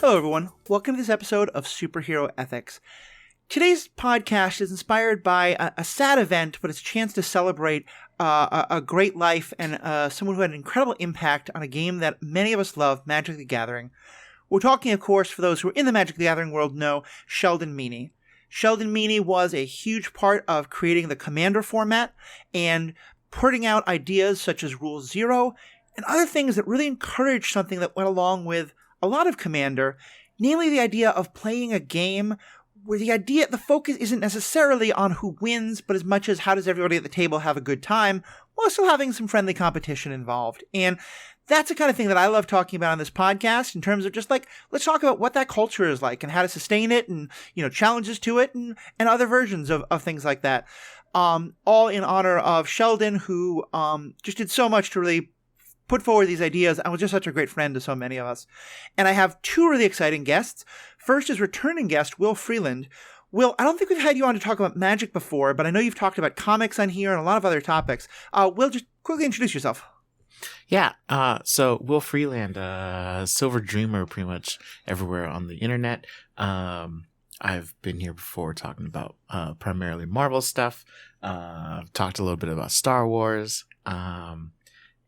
Hello, everyone. Welcome to this episode of Superhero Ethics. Today's podcast is inspired by a sad event, but it's a chance to celebrate a great life and someone who had an incredible impact on a game that many of us love, Magic the Gathering. We're talking, of course, for those who are in the Magic the Gathering world know, Sheldon Menery. Sheldon Menery was a huge part of creating the Commander format and putting out ideas such as Rule Zero and other things that really encouraged something that went along with a lot of Commander, namely the idea of playing a game where the focus isn't necessarily on who wins, but as much as how does everybody at the table have a good time, while still having some friendly competition involved. And that's the kind of thing that I love talking about on this podcast in terms of just like, let's talk about what that culture is like and how to sustain it and, challenges to it and other versions of things like that. All in honor of Sheldon, who just did so much to really put forward these ideas and was just such a great friend to so many of us. And I have two really exciting guests. First is returning guest Will Freeland. Will, I don't think we've had you on to talk about Magic before, but I know you've talked about comics on here and a lot of other topics. Will, just quickly introduce yourself. Yeah, so Will Freeland, Silver Dreamer pretty much everywhere on the internet. I've been here before talking about primarily Marvel stuff. Talked a little bit about Star Wars.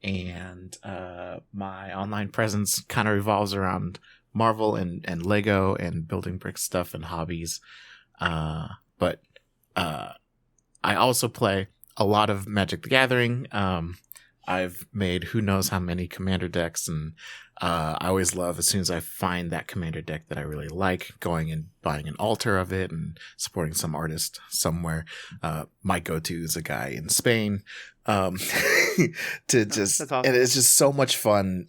And my online presence kind of revolves around Marvel and Lego and building brick stuff and hobbies. But I also play a lot of Magic the Gathering. I've made who knows how many Commander decks, and I always love, as soon as I find that Commander deck that I really like, going and buying an altar of it and supporting some artist somewhere. My go-to is a guy in Spain. To just, awesome. And it's just so much fun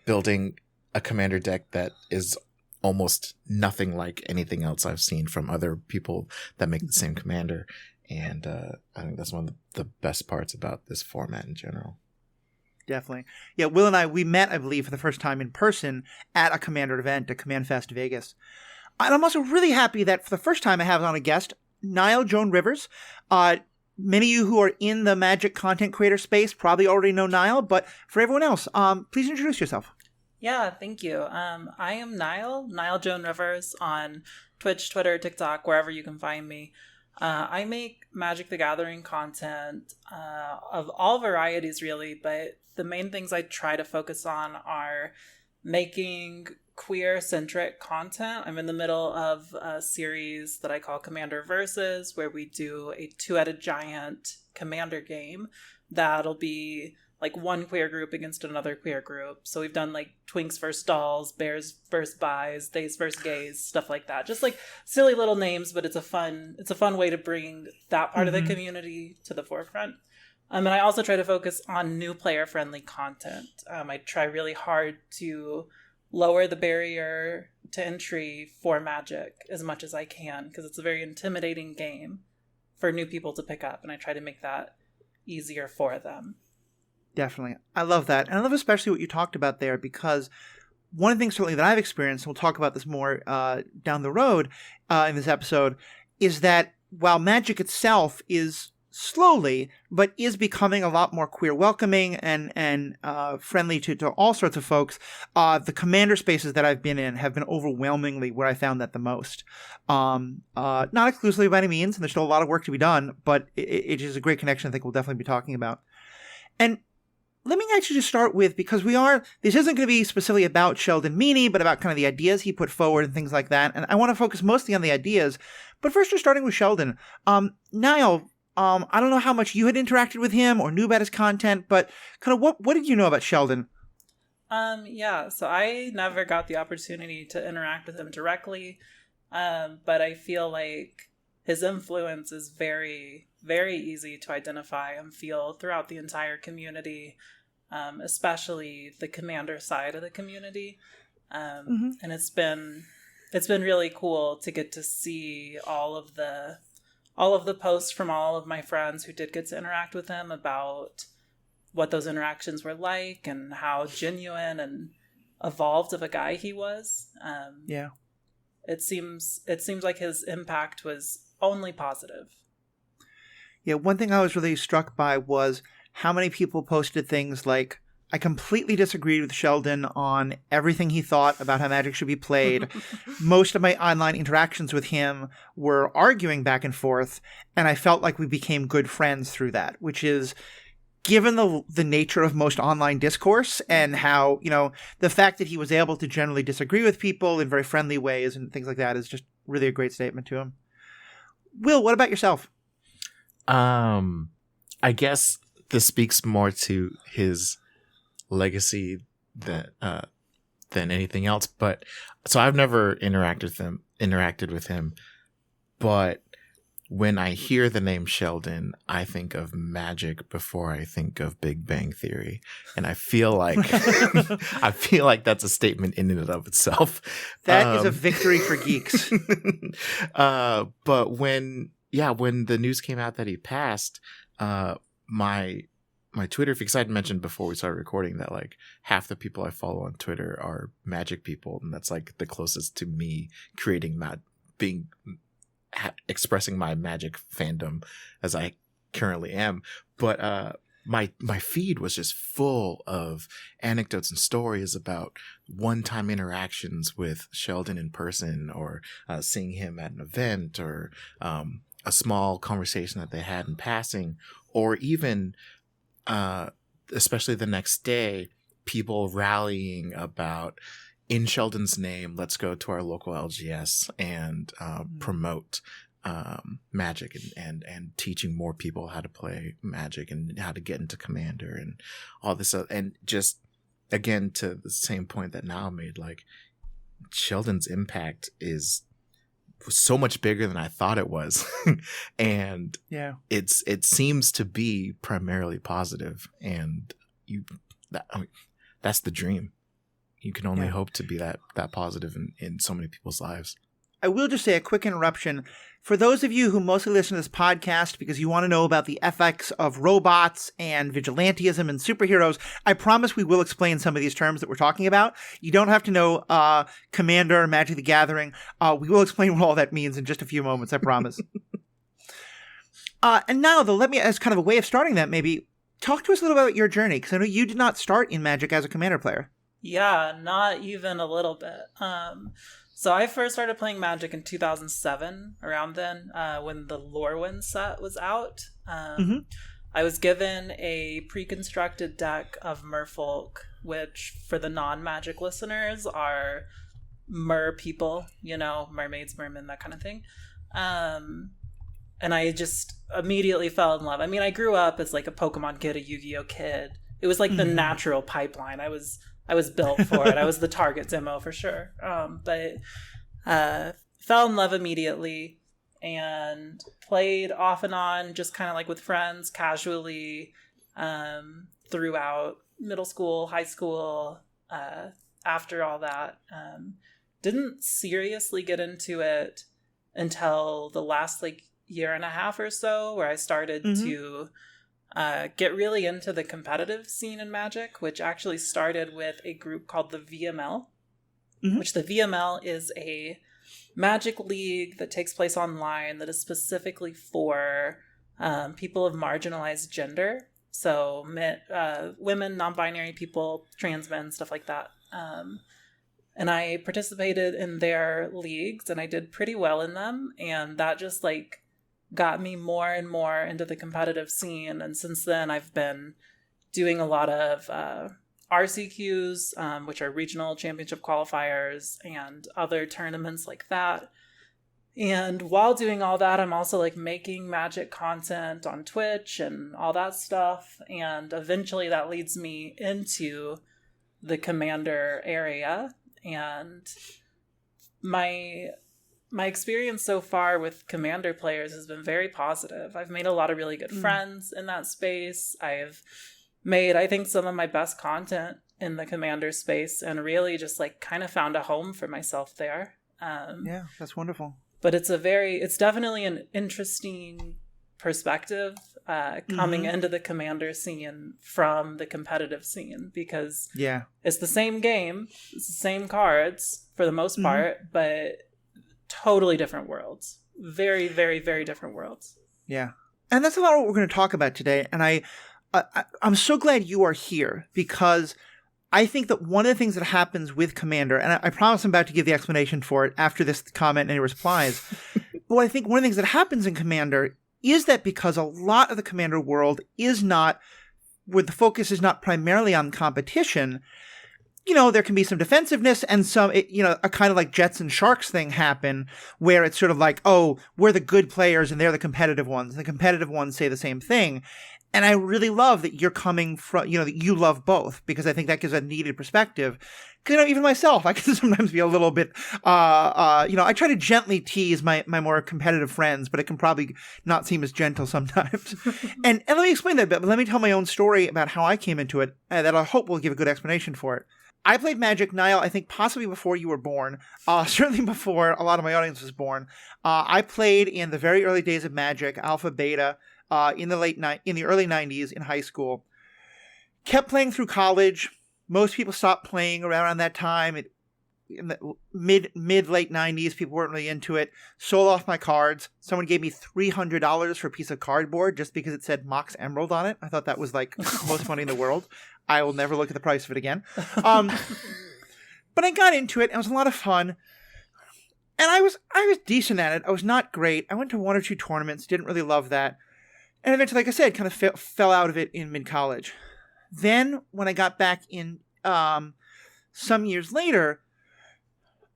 building a Commander deck that is almost nothing like anything else I've seen from other people that make the same Commander. And I think that's one of the best parts about this format in general. Definitely. Yeah, Will and I, we met, I believe, for the first time in person at a Commander event at Command Fest Vegas. And I'm also really happy that for the first time I have on a guest, Niall Joan Rivers. Many of you who are in the Magic content creator space probably already know Niall, but for everyone else, please introduce yourself. Yeah, thank you. I am Niall Joan Rivers on Twitch, Twitter, TikTok, wherever you can find me. I make Magic the Gathering content of all varieties, really, but the main things I try to focus on are making queer-centric content. I'm in the middle of a series that I call Commander Versus, where we do a two-headed giant Commander game that'll be like one queer group against another queer group. So we've done like twinks versus dolls, bears versus bis, theys versus gays, stuff like that. Just like silly little names, but it's a fun way to bring that part of the community to the forefront. And I also try to focus on new player-friendly content. I try really hard to lower the barrier to entry for Magic as much as I can, because it's a very intimidating game for new people to pick up, and I try to make that easier for them. Definitely. I love that. And I love especially what you talked about there, because one of the things certainly that I've experienced, and we'll talk about this more down the road in this episode, is that while Magic itself is slowly, but is becoming a lot more queer welcoming and friendly to all sorts of folks, the Commander spaces that I've been in have been overwhelmingly where I found that the most. Not exclusively by any means, and there's still a lot of work to be done, but it is a great connection I think we'll definitely be talking about. And let me actually just start with, because this isn't going to be specifically about Sheldon Menery, but about kind of the ideas he put forward and things like that. And I want to focus mostly on the ideas. But first, just starting with Sheldon. Niall, I don't know how much you had interacted with him or knew about his content, but kind of what did you know about Sheldon? Yeah, so I never got the opportunity to interact with him directly, but I feel like his influence is very, very easy to identify and feel throughout the entire community, especially the Commander side of the community. And it's been really cool to get to see all of the posts from all of my friends who did get to interact with him about what those interactions were like and how genuine and evolved of a guy he was. Yeah. It seems like his impact was only positive. Yeah, one thing I was really struck by was how many people posted things like, I completely disagreed with Sheldon on everything he thought about how Magic should be played. Most of my online interactions with him were arguing back and forth, and I felt like we became good friends through that, which is, given the nature of most online discourse and how, the fact that he was able to generally disagree with people in very friendly ways and things like that is just really a great statement to him. Will, what about yourself? I guess this speaks more to his legacy than anything else. But so I've never interacted with him, but when I hear the name Sheldon, I think of Magic before I think of Big Bang Theory, and I feel like that's a statement in and of itself. That is a victory for geeks. But when the news came out that he passed, my Twitter feed, because I'd mentioned before we started recording that like half the people I follow on Twitter are Magic people, and that's like the closest to me creating expressing my Magic fandom as I currently am. But my feed was just full of anecdotes and stories about one-time interactions with Sheldon in person, or seeing him at an event, or a small conversation that they had in passing, or even especially the next day, people rallying about, in Sheldon's name, let's go to our local LGS and promote Magic and teaching more people how to play Magic and how to get into Commander and all this. And just, again, to the same point that Niall made, like, Sheldon's impact was so much bigger than I thought it was. And it seems to be primarily positive. And that's the dream. You can only hope to be that positive in so many people's lives. I will just say a quick interruption. For those of you who mostly listen to this podcast because you want to know about the ethics of robots and vigilantism and superheroes, I promise we will explain some of these terms that we're talking about. You don't have to know Commander, Magic the Gathering. We will explain what all that means in just a few moments, I promise. And now, though, let me, as kind of a way of starting that, maybe talk to us a little about your journey, because I know you did not start in Magic as a Commander player. Yeah, not even a little bit. So I first started playing Magic in 2007, around then, when the Lorwyn set was out. I was given a pre-constructed deck of Merfolk, which, for the non-Magic listeners, are mer people, mermaids, mermen, that kind of thing. And I just immediately fell in love. I mean, I grew up as like a Pokemon kid, a Yu-Gi-Oh kid. It was like the natural pipeline. I was built for it. I was the target demo for sure. But fell in love immediately and played off and on, just kind of like with friends, casually, throughout middle school, high school, after all that. Didn't seriously get into it until the last year and a half or so, where I started to get really into the competitive scene in Magic, which actually started with a group called the VML, which the VML is a Magic league that takes place online that is specifically for people of marginalized gender. So women, non-binary people, trans men, stuff like that. And I participated in their leagues and I did pretty well in them. And that just got me more and more into the competitive scene. And since then, I've been doing a lot of RCQs, which are regional championship qualifiers, and other tournaments like that. And while doing all that, I'm also making Magic content on Twitch and all that stuff. And eventually that leads me into the Commander area. And my experience so far with Commander players has been very positive. I've made a lot of really good friends in that space. I've made, I think, some of my best content in the Commander space and really just kind of found a home for myself there. Yeah, that's wonderful. But it's definitely an interesting perspective coming into the Commander scene from the competitive scene, because it's the same game, it's the same cards for the most part, but totally different worlds. Very, very, very different worlds. Yeah. And that's a lot of what we're going to talk about today. And I'm so glad you are here, because I think that one of the things that happens with Commander, and I promise I'm about to give the explanation for it after this comment and any replies, but I think one of the things that happens in Commander is that because a lot of the Commander world is not, where the focus is not primarily on competition, there can be some defensiveness and some, a kind of like Jets and Sharks thing happen where it's sort of like, oh, we're the good players and they're the competitive ones. And the competitive ones say the same thing. And I really love that you're coming from, that you love both, because I think that gives a needed perspective. Because, even myself, I can sometimes be a little bit, I try to gently tease my more competitive friends, but it can probably not seem as gentle sometimes. and let me explain that a bit, but let me tell my own story about how I came into it, that I hope will give a good explanation for it. I played Magic, Niall, I think possibly before you were born, certainly before a lot of my audience was born. I played in the very early days of Magic, Alpha, Beta, in the early 90s in high school. Kept playing through college. Most people stopped playing around that time. In the late 90s, people weren't really into it. Sold off my cards. Someone gave me $300 for a piece of cardboard just because it said Mox Emerald on it. I thought that was like the most money in the world. I will never look at the price of it again. But I got into it, and it was a lot of fun. And I was decent at it. I was not great. I went to one or two tournaments, didn't really love that. And eventually, like I said, kind of fell out of it in mid-college. Then, when I got back in some years later,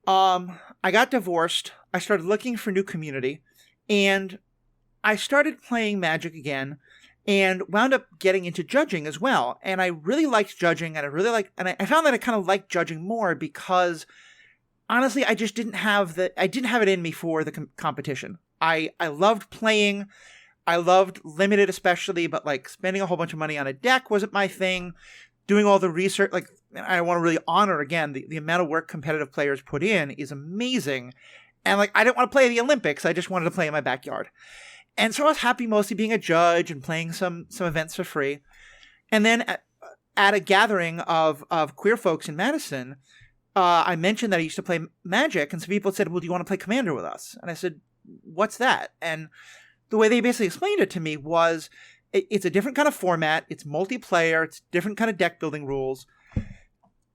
I got divorced. I started looking for new community. And I started playing Magic again and wound up getting into judging as well. And I really liked judging, and I found that I kind of liked judging more because, honestly, I just didn't have it in me for the competition. I loved playing. I loved Limited especially, but like spending a whole bunch of money on a deck wasn't my thing. Doing all the research, like, I want to really honor, again, the amount of work competitive players put in is amazing. And like, I didn't want to play the Olympics. I just wanted to play in my backyard. And so I was happy mostly being a judge and playing some events for free. And then at a gathering of queer folks in Madison, I mentioned that I used to play Magic, and some people said, well, do you want to play Commander with us? And I said, what's that? And the way they basically explained it to me was, it's a different kind of format, it's multiplayer, it's different kind of deck building rules.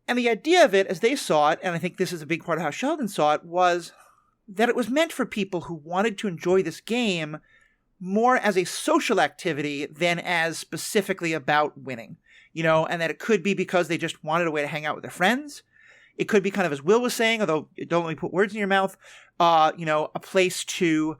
And the idea of it, as they saw it, and I think this is a big part of how Sheldon saw it, was that it was meant for people who wanted to enjoy this game more as a social activity than as specifically about winning. And that it could be because they just wanted a way to hang out with their friends. It could be kind of, as Will was saying, although don't let me put words in your mouth, a place to...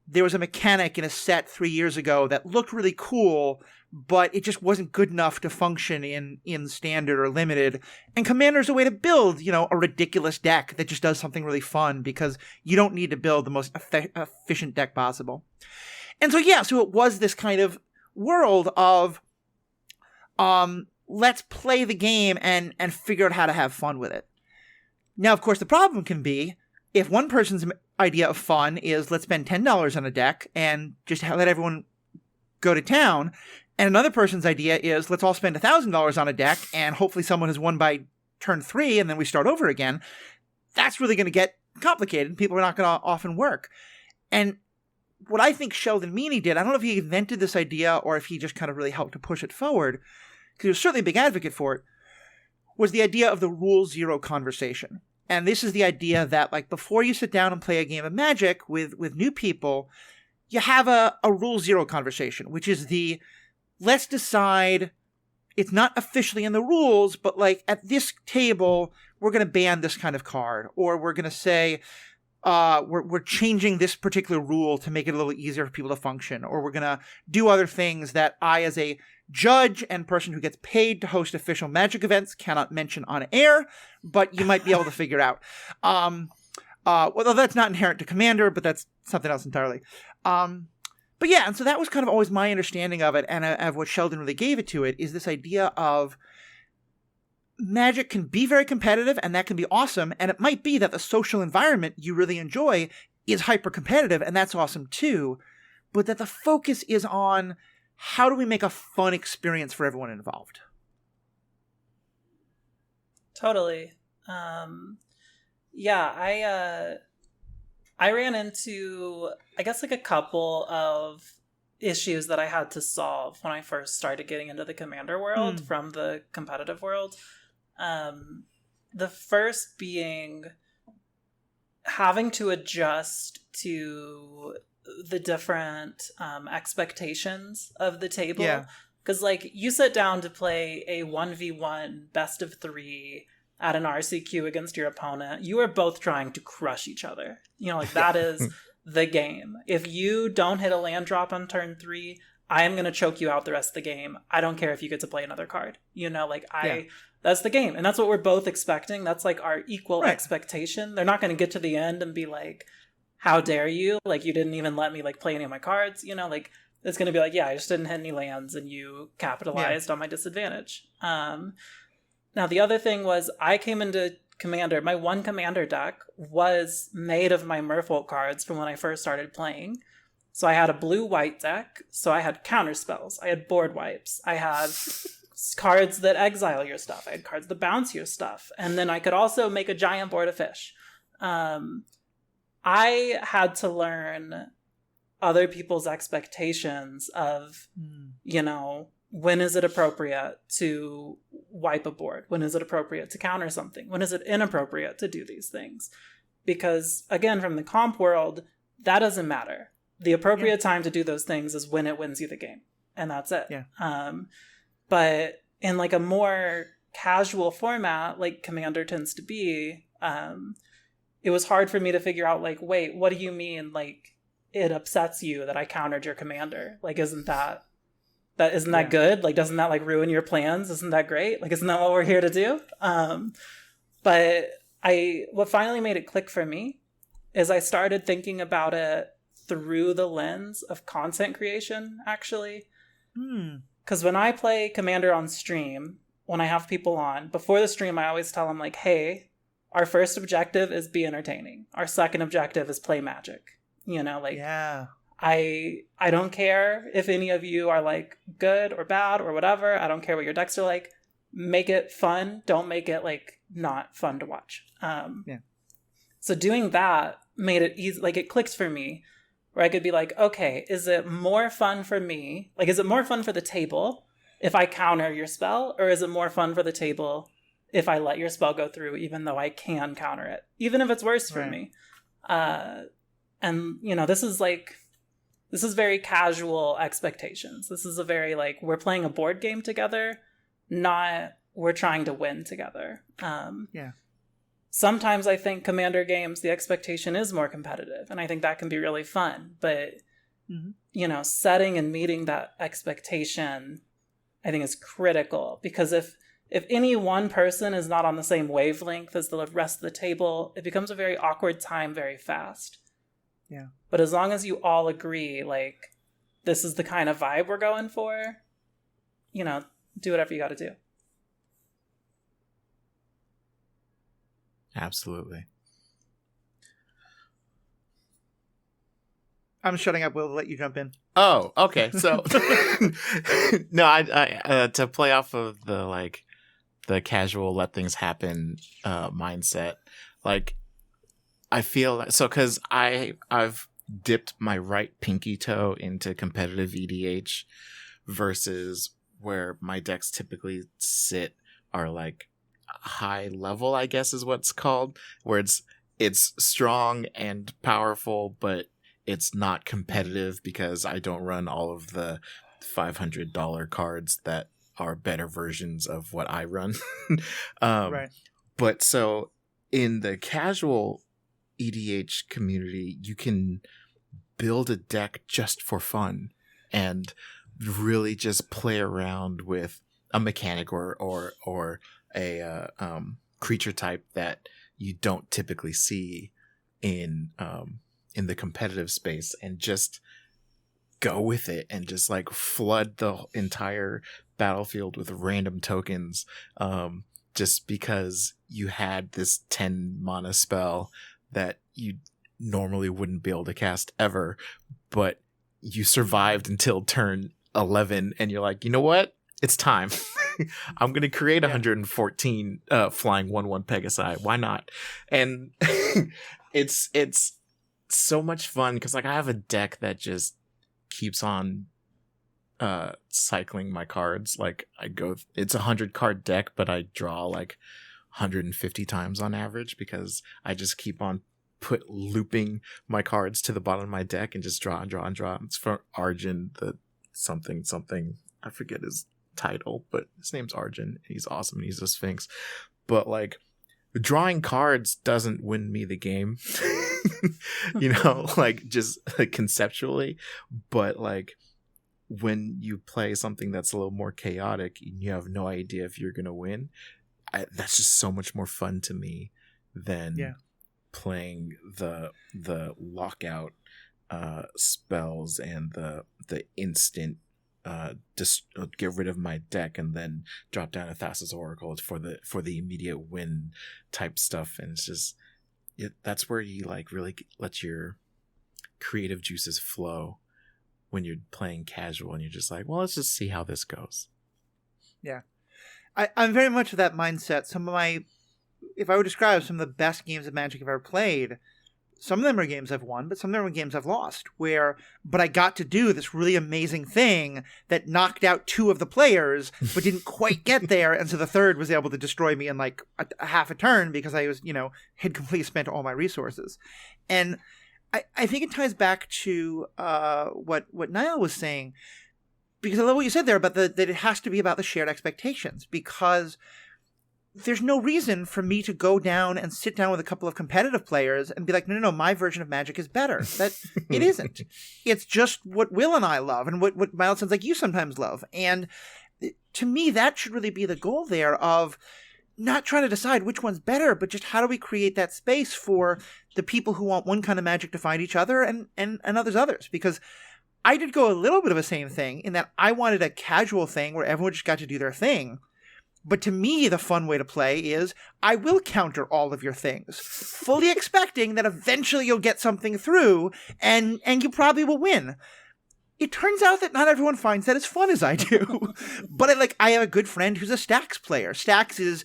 There was a mechanic in a set 3 years ago that looked really cool, but it just wasn't good enough to function in Standard or Limited. And Commander's a way to build, a ridiculous deck that just does something really fun, because you don't need to build the most efficient deck possible. And so it was this kind of world of, let's play the game and figure out how to have fun with it. Now, of course, the problem can be, if one person's idea of fun is let's spend $10 on a deck and just let everyone go to town, and another person's idea is let's all spend $1,000 on a deck and hopefully someone has won by turn 3 and then we start over again, that's really going to get complicated. People are not going to often work. And what I think Sheldon Menery did, I don't know if he invented this idea or if he just kind of really helped to push it forward, because he was certainly a big advocate for it, was the idea of the Rule Zero conversation. And this is the idea that, like, before you sit down and play a game of Magic with new people, you have a Rule Zero conversation, which is let's decide, it's not officially in the rules, but like at this table, we're going to ban this kind of card, or we're going to say, we're changing this particular rule to make it a little easier for people to function, or we're going to do other things that I, as a judge and person who gets paid to host official Magic events, cannot mention on air, but you might be able to figure out. Well, that's not inherent to Commander, but that's something else entirely. But yeah, and so that was kind of always my understanding of it, and of what Sheldon really gave it to it, is this idea of Magic can be very competitive, and that can be awesome, and it might be that the social environment you really enjoy is hyper-competitive, and that's awesome too, but that the focus is on how do we make a fun experience for everyone involved? Totally. I ran into, I guess, like a couple of issues that I had to solve when I first started getting into the Commander world from the competitive world. The first being having to adjust to the different expectations of the table. Yeah. Because, like, you sit down to play a 1v1 best of 3 at an RCQ against your opponent, you are both trying to crush each other. You know, like, that is the game. If you don't hit a land drop on turn 3, I am going to choke you out the rest of the game. I don't care if you get to play another card. You know, like, that's the game. And that's what we're both expecting. That's, like, our equal expectation. They're not going to get to the end and be like, how dare you? Like, you didn't even let me, like, play any of my cards. You know, like, it's going to be like, yeah, I just didn't hit any lands and you capitalized on my disadvantage. Now, the other thing was I came into Commander. My one Commander deck was made of my Merfolk cards from when I first started playing. So I had a blue-white deck. So I had counter spells. I had board wipes. I had cards that exile your stuff. I had cards that bounce your stuff. And then I could also make a giant board of fish. I had to learn other people's expectations of, you know, when is it appropriate to wipe a board? When is it appropriate to counter something? When is it inappropriate to do these things? Because, again, from the comp world, that doesn't matter. The appropriate time to do those things is when it wins you the game. And that's it. Yeah. But in, like, a more casual format, like Commander tends to be, it was hard for me to figure out, like, wait, what do you mean, like, it upsets you that I countered your Commander? Like, isn't that good? Like, doesn't that, like, ruin your plans? Isn't that great? Like, isn't that what we're here to do? But what finally made it click for me is I started thinking about it through the lens of content creation, actually. Because when I play Commander on stream, when I have people on, before the stream, I always tell them, like, hey, our first objective is be entertaining. Our second objective is play Magic. You know, like, I don't care if any of you are, like, good or bad or whatever. I don't care what your decks are like. Make it fun. Don't make it, like, not fun to watch. So doing that made it easy. Like, it clicked for me where I could be like, okay, is it more fun for me? Like, is it more fun for the table if I counter your spell? Or is it more fun for the table if I let your spell go through, even though I can counter it, even if it's worse for me? And, you know, this is very casual expectations. This is a very, like, we're playing a board game together, not we're trying to win together. Sometimes I think Commander games, the expectation is more competitive, and I think that can be really fun. But, you know, setting and meeting that expectation, I think, is critical. Because if any one person is not on the same wavelength as the rest of the table, it becomes a very awkward time very fast. Yeah. But as long as you all agree, like, this is the kind of vibe we're going for, you know, do whatever you got to do. Absolutely. I'm shutting up. We'll let you jump in. Oh, okay. So, no, I to play off of the, like, the casual let things happen mindset, like, I feel so because I've dipped my right pinky toe into competitive EDH versus where my decks typically sit are, like, high level, I guess is what's called, where it's strong and powerful, but it's not competitive because I don't run all of the $500 cards that are better versions of what I run. Right. But so in the casual EDH community, you can build a deck just for fun and really just play around with a mechanic or a creature type that you don't typically see in the competitive space, and just go with it and just, like, flood the entire battlefield with random tokens, just because you had this 10 mana spell that you normally wouldn't be able to cast ever, but you survived until turn 11 and you're like, you know what? It's time. I'm going to create 114 flying 1/1 Pegasi. Why not? And it's so much fun because, like, I have a deck that just keeps on cycling my cards. Like it's 100 card deck, but I draw like 150 times on average because I just keep on looping my cards to the bottom of my deck and just draw and draw and draw. It's for Arjun, the something. I forget his title, but his name's Arjun. He's awesome. He's a Sphinx. But like, drawing cards doesn't win me the game, like just like, conceptually. But like, when you play something that's a little more chaotic and you have no idea if you're going to win, that's just so much more fun to me than playing the lockout spells and the instant just get rid of my deck and then drop down a Thassa's Oracle for the immediate win type stuff. And it's just that's where you like really let your creative juices flow when you're playing casual and you're just like, well, let's just see how this goes. Yeah. I'm very much of that mindset. If I would describe some of the best games of Magic I've ever played, some of them are games I've won, but some of them are games I've lost. But I got to do this really amazing thing that knocked out 2 of the players, but didn't quite get there, and so the third was able to destroy me in like a half a turn because I was, had completely spent all my resources. And I think it ties back to what Niall was saying, because I love what you said there about that it has to be about the shared expectations, because there's no reason for me to go down and sit down with a couple of competitive players and be like, no, my version of Magic is better. That it isn't. It's just what Will and I love and what Miles sounds like you sometimes love. And to me, that should really be the goal there of not trying to decide which one's better, but just how do we create that space for the people who want one kind of Magic to find each other and others. Because I did go a little bit of a same thing in that I wanted a casual thing where everyone just got to do their thing. But to me, the fun way to play is I will counter all of your things, fully expecting that eventually you'll get something through and you probably will win. It turns out that not everyone finds that as fun as I do. But I have a good friend who's a Stacks player. Stacks is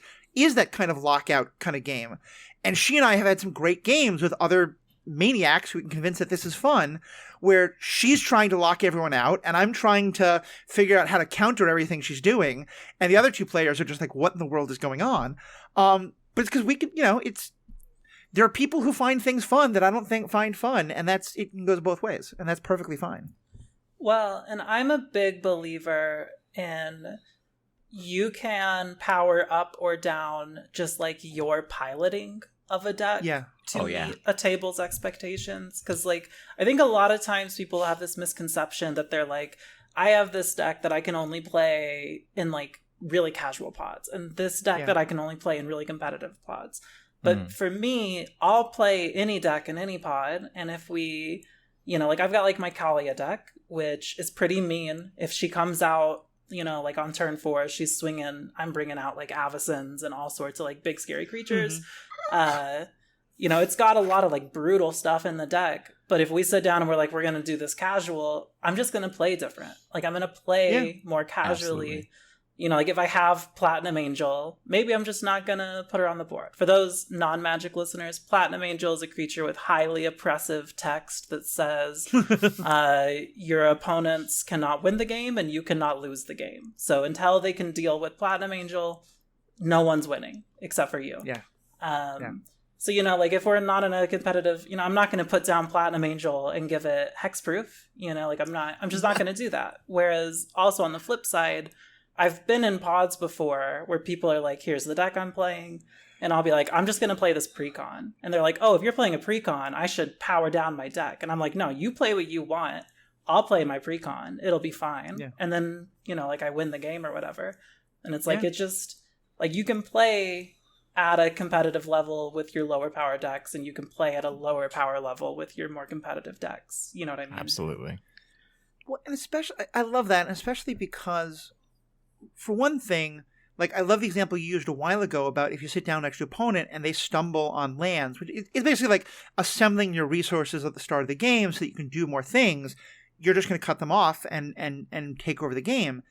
that kind of lockout kind of game. And she and I have had some great games with other maniacs who can convince that this is fun, where she's trying to lock everyone out and I'm trying to figure out how to counter everything she's doing. And the other 2 players are just like, what in the world is going on? But it's because we can, there are people who find things fun that I don't think find fun. And it goes both ways. And that's perfectly fine. Well, and I'm a big believer in you can power up or down just like your piloting of a deck to meet a table's expectations. Because I think a lot of times people have this misconception that they're like, I have this deck that I can only play in really casual pods and this deck that I can only play in really competitive pods. But for me, I'll play any deck in any pod. And if we, I've got my Kalia deck, which is pretty mean. If she comes out, on turn 4, she's swinging, I'm bringing out Avacins and all sorts of big scary creatures. It's got a lot of brutal stuff in the deck, but if we sit down and we're we're going to do this casual, I'm just going to play different. I'm going to play more casually. Absolutely. If I have Platinum Angel, maybe I'm just not going to put her on the board. For those non-Magic listeners, Platinum Angel is a creature with highly oppressive text that says your opponents cannot win the game and you cannot lose the game. So until they can deal with Platinum Angel, no one's winning except for you. Yeah. So, if we're not in a competitive, I'm not going to put down Platinum Angel and give it hexproof, I'm just not going to do that. Whereas also on the flip side, I've been in pods before where people are like, here's the deck I'm playing. And I'll be like, I'm just going to play this precon. And they're like, oh, if you're playing a precon, I should power down my deck. And I'm like, no, you play what you want. I'll play my precon. It'll be fine. Yeah. And then, I win the game or whatever. And it's it just, you can play at a competitive level with your lower power decks and you can play at a lower power level with your more competitive decks. You know what I mean? Absolutely. Well, and especially, I love that, and especially because, for one thing, I love the example you used a while ago about if you sit down next to an opponent and they stumble on lands, which is basically assembling your resources at the start of the game so that you can do more things. You're just going to cut them off and take over the game.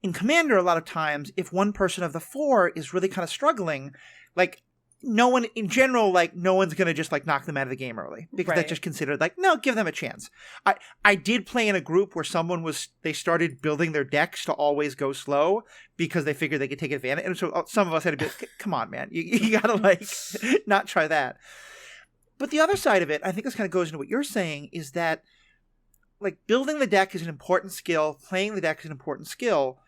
In Commander, a lot of times, if one person of the 4 is really kind of struggling, no one in general, like no one's going to just like knock them out of the game early because that's just considered like, no, give them a chance. I did play in a group where they started building their decks to always go slow because they figured they could take advantage. And so some of us had to be like, come on, man, you got to like not try that. But the other side of it, I think this kind of goes into what you're saying, is that like building the deck is an important skill, playing the deck is an important skill,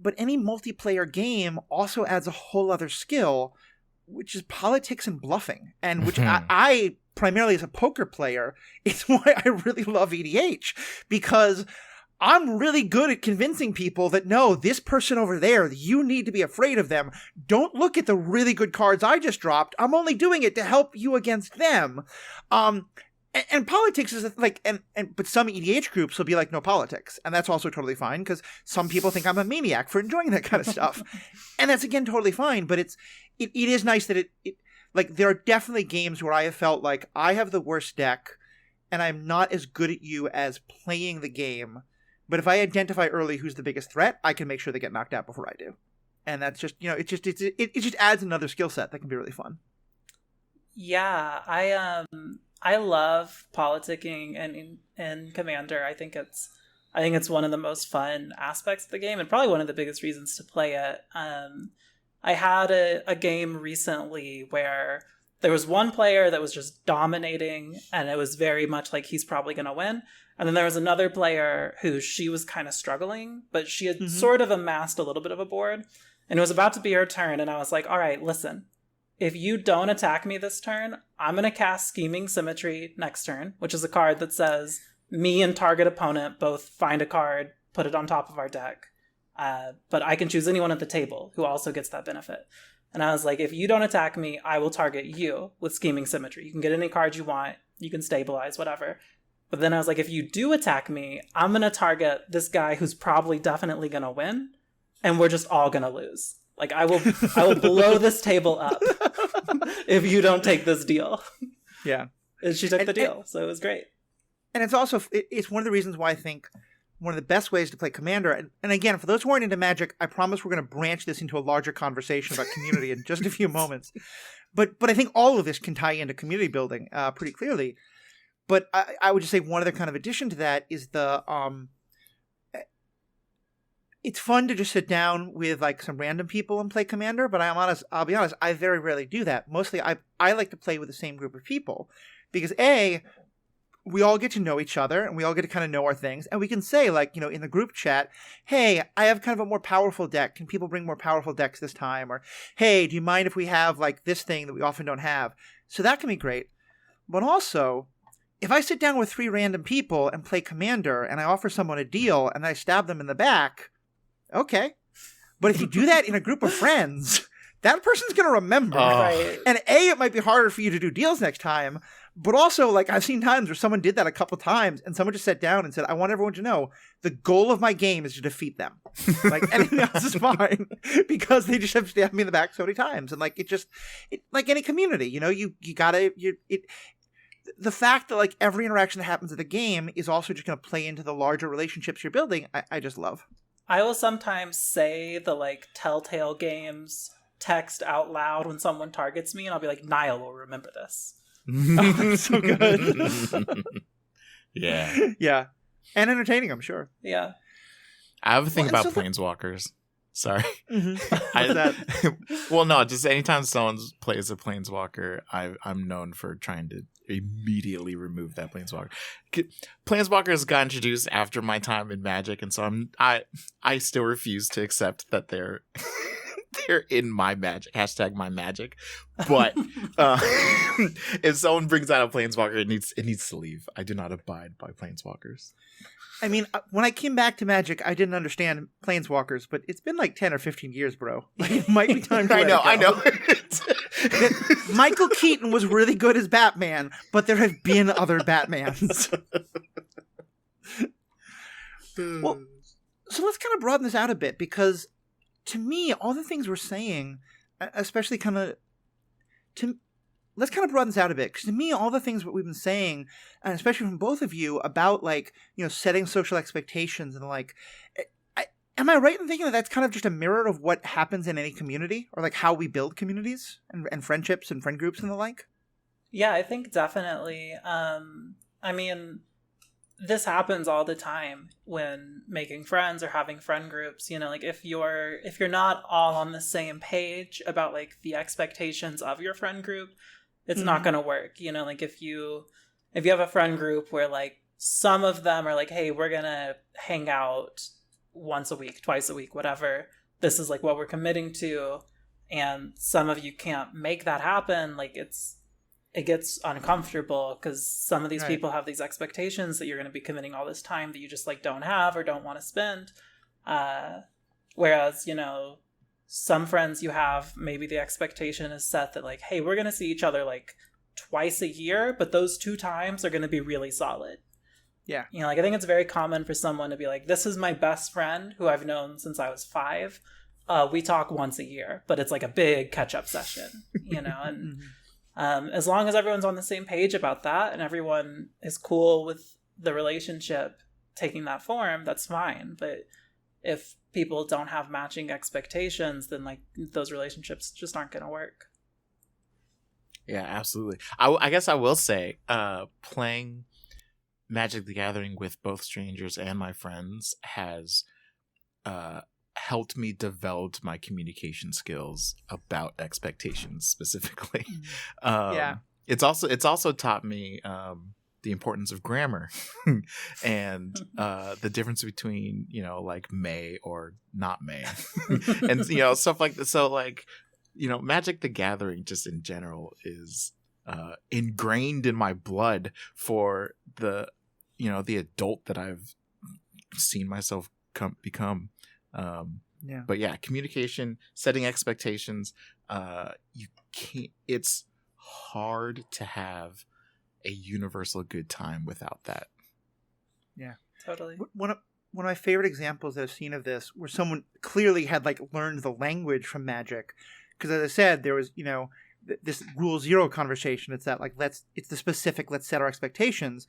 but any multiplayer game also adds a whole other skill, which is politics and bluffing, and which I primarily as a poker player, it's why I really love EDH, because I'm really good at convincing people that no, this person over there, you need to be afraid of them. Don't look at the really good cards I just dropped. I'm only doing it to help you against them. And politics is like, but some EDH groups will be like, no politics. And that's also totally fine because some people think I'm a maniac for enjoying that kind of stuff. And that's again, totally fine. But it is nice that it like, there are definitely games where I have felt like I have the worst deck and I'm not as good at you as playing the game. But if I identify early who's the biggest threat, I can make sure they get knocked out before I do. And that's just, it just adds another skill set that can be really fun. Yeah, I love politicking and Commander. I think it's one of the most fun aspects of the game and probably one of the biggest reasons to play it. I had a game recently where there was one player that was just dominating and it was very much like he's probably going to win. And then there was another player who she was kind of struggling, but she had sort of amassed a little bit of a board and it was about to be her turn. And I was like, all right, listen. If you don't attack me this turn, I'm going to cast Scheming Symmetry next turn, which is a card that says me and target opponent both find a card, put it on top of our deck. But I can choose anyone at the table who also gets that benefit. And I was like, if you don't attack me, I will target you with Scheming Symmetry. You can get any card you want. You can stabilize, whatever. But then I was like, if you do attack me, I'm going to target this guy who's probably definitely going to win. And we're just all going to lose. Like, I will blow this table up if you don't take this deal. Yeah. And she took the deal, so it was great. And it's also, it's one of the reasons why I think one of the best ways to play Commander, and again, for those who aren't into Magic, I promise we're going to branch this into a larger conversation about community in just a few moments. But I think all of this can tie into community building pretty clearly. But I would just say one other kind of addition to that is it's fun to just sit down with like some random people and play Commander, but I'll be honest, I very rarely do that. Mostly I like to play with the same group of people because we all get to know each other and we all get to kind of know our things. And we can say like, in the group chat, hey, I have kind of a more powerful deck. Can people bring more powerful decks this time? Or, hey, do you mind if we have like this thing that we often don't have? So that can be great. But also, if I sit down with 3 random people and play Commander and I offer someone a deal and I stab them in the back, okay. But if you do that in a group of friends, that person's going to remember. Right. And it might be harder for you to do deals next time. But also, like, I've seen times where someone did that a couple times and someone just sat down and said, I want everyone to know the goal of my game is to defeat them. Like, anything else is fine because they just have stabbed me in the back so many times. And, like, like any community, you gotta, the fact that, like, every interaction that happens at the game is also just going to play into the larger relationships you're building, I just love. I will sometimes say the, like, Telltale Games text out loud when someone targets me, and I'll be like, Niall will remember this. Oh, that's so good. Yeah. Yeah. And entertaining, I'm sure. Yeah. I have a thing about so Planeswalkers. Sorry. Mm-hmm. Well, no, just anytime someone plays a Planeswalker, I'm known for trying to immediately remove that Planeswalker. Planeswalkers got introduced after my time in Magic, and so I still refuse to accept that they're in my Magic, #mymagic. But if someone brings out a Planeswalker, it needs to leave. I do not abide by Planeswalkers. I mean, when I came back to Magic, I didn't understand Planeswalkers, but it's been like 10 or 15 years, bro. Like, it might be time to let I it go. know. Michael Keaton was really good as Batman, but there have been other Batmans. Well, so let's kind of broaden this out a bit, because to me, all the things we're saying, especially let's kind of broaden this out a bit, because to me, all the things that we've been saying, and especially from both of you, about, like, setting social expectations and, like, Am I right in thinking that that's kind of just a mirror of what happens in any community, or like how we build communities and friendships and friend groups and the like? Yeah, I think definitely. I mean, this happens all the time when making friends or having friend groups. You know, like if you're not all on the same page about like the expectations of your friend group, it's not going to work. You know, like if you have a friend group where like some of them are like, hey, we're going to hang out once a week, twice a week, whatever. This is like what we're committing to. And some of you can't make that happen. Like it gets uncomfortable because some of these people have these expectations that you're going to be committing all this time that you just like don't have or don't want to spend. Whereas, you know, some friends you have, maybe the expectation is set that like, hey, we're going to see each other like twice a year, but those 2 times are going to be really solid. Yeah. You know, like I think it's very common for someone to be like, this is my best friend who I've known since I was 5. We talk once a year, but it's like a big catch-up session, you know, and as long as everyone's on the same page about that and everyone is cool with the relationship taking that form, that's fine. But if people don't have matching expectations, then like those relationships just aren't going to work. Yeah, absolutely. I guess I will say playing Magic the Gathering with both strangers and my friends has helped me develop my communication skills about expectations specifically. It's also taught me the importance of grammar and the difference between, you know, like may or not may and, you know, stuff like that. So like, you know, Magic the Gathering just in general is ingrained in my blood for the, you know, the adult that I've seen myself become. But yeah, communication, setting expectations, you can't, it's hard to have a universal good time without that. Yeah, totally. One of my favorite examples that I've seen of this, where someone clearly had like learned the language from Magic, because as I said, there was, you know, this rule 0 conversation. It's that like it's the specific, let's set our expectations.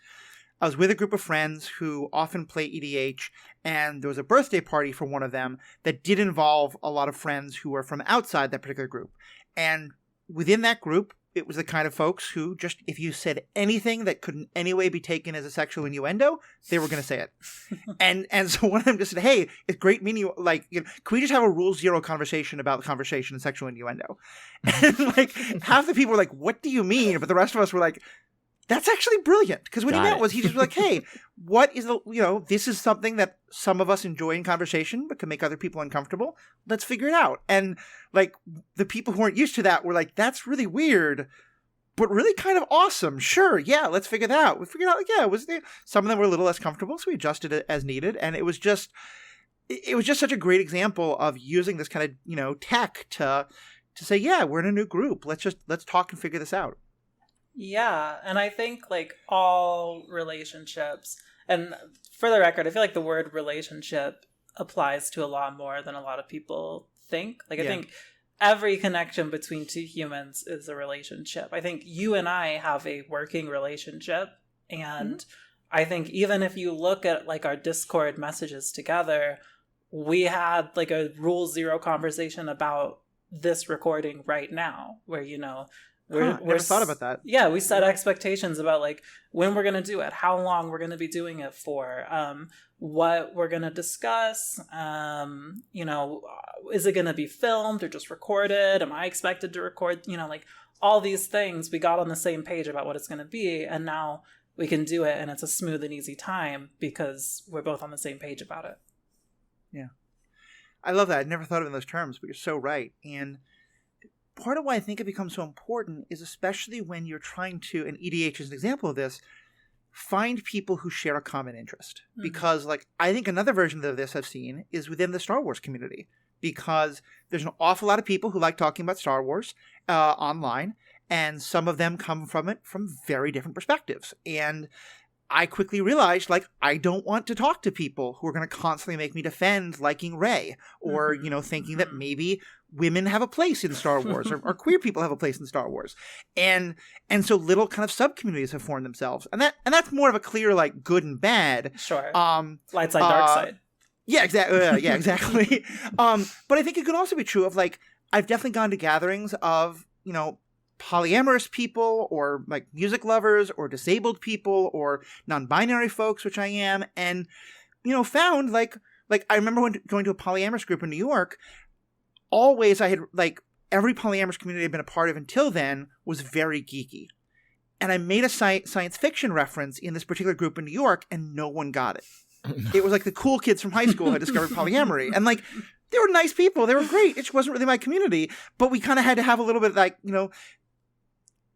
I was with a group of friends who often play EDH, and there was a birthday party for one of them that did involve a lot of friends who were from outside that particular group. And within that group, it was the kind of folks who just, if you said anything that could in any way be taken as a sexual innuendo, they were going to say it. and so one of them just said, hey, it's great meeting you. Like, you know, can we just have a rule 0 conversation about the conversation and sexual innuendo? And like half the people were like, what do you mean? But the rest of us were like, that's actually brilliant. Because what he meant was he just was like, hey, what is the, you know, this is something that some of us enjoy in conversation, but can make other people uncomfortable. Let's figure it out. And like the people who weren't used to that were like, that's really weird, but really kind of awesome. Sure. Yeah. Let's figure that out. We figured out, like, yeah, it was there. Some of them were a little less comfortable. So we adjusted it as needed. And it was just such a great example of using this kind of, you know, tech to say, yeah, we're in a new group. Let's talk and figure this out. Yeah, and I think like all relationships, and for the record, I feel like the word relationship applies to a lot more than a lot of people think. Like I think every connection between 2 humans is a relationship. I think you and I have a working relationship, and I think even if you look at like our Discord messages together, we had like a rule 0 conversation about this recording right now, where, you know, I never thought about that. Yeah, we set expectations about like when we're going to do it, how long we're going to be doing it for, what we're going to discuss, you know, is it going to be filmed or just recorded? Am I expected to record? You know, like all these things, we got on the same page about what it's going to be, and now we can do it, and it's a smooth and easy time because we're both on the same page about it. Yeah. I love that. I never thought of it in those terms, but you're so right. And part of why I think it becomes so important is especially when you're trying to, and EDH is an example of this, find people who share a common interest. Mm-hmm. Because like I think another version of this I've seen is within the Star Wars community, because there's an awful lot of people who like talking about Star Wars online, and some of them come from it from very different perspectives. And I quickly realized, like, I don't want to talk to people who are going to constantly make me defend liking Rey, or, you know, thinking that maybe women have a place in Star Wars, or queer people have a place in Star Wars. And so little kind of sub-communities have formed themselves. And that's more of a clear, like, good and bad. Sure. Light side, dark side. Yeah, exactly. Yeah, exactly. But I think it could also be true of like, I've definitely gone to gatherings of, polyamorous people or like music lovers or disabled people or non-binary folks, which I am, and, found like I remember going to a polyamorous group in New York, always I had like every polyamorous community I'd been a part of until then was very geeky. And I made a science fiction reference in this particular group in New York and no one got it. It was like the cool kids from high school had discovered polyamory. And like, they were nice people. They were great. It just wasn't really my community. But we kind of had to have a little bit like,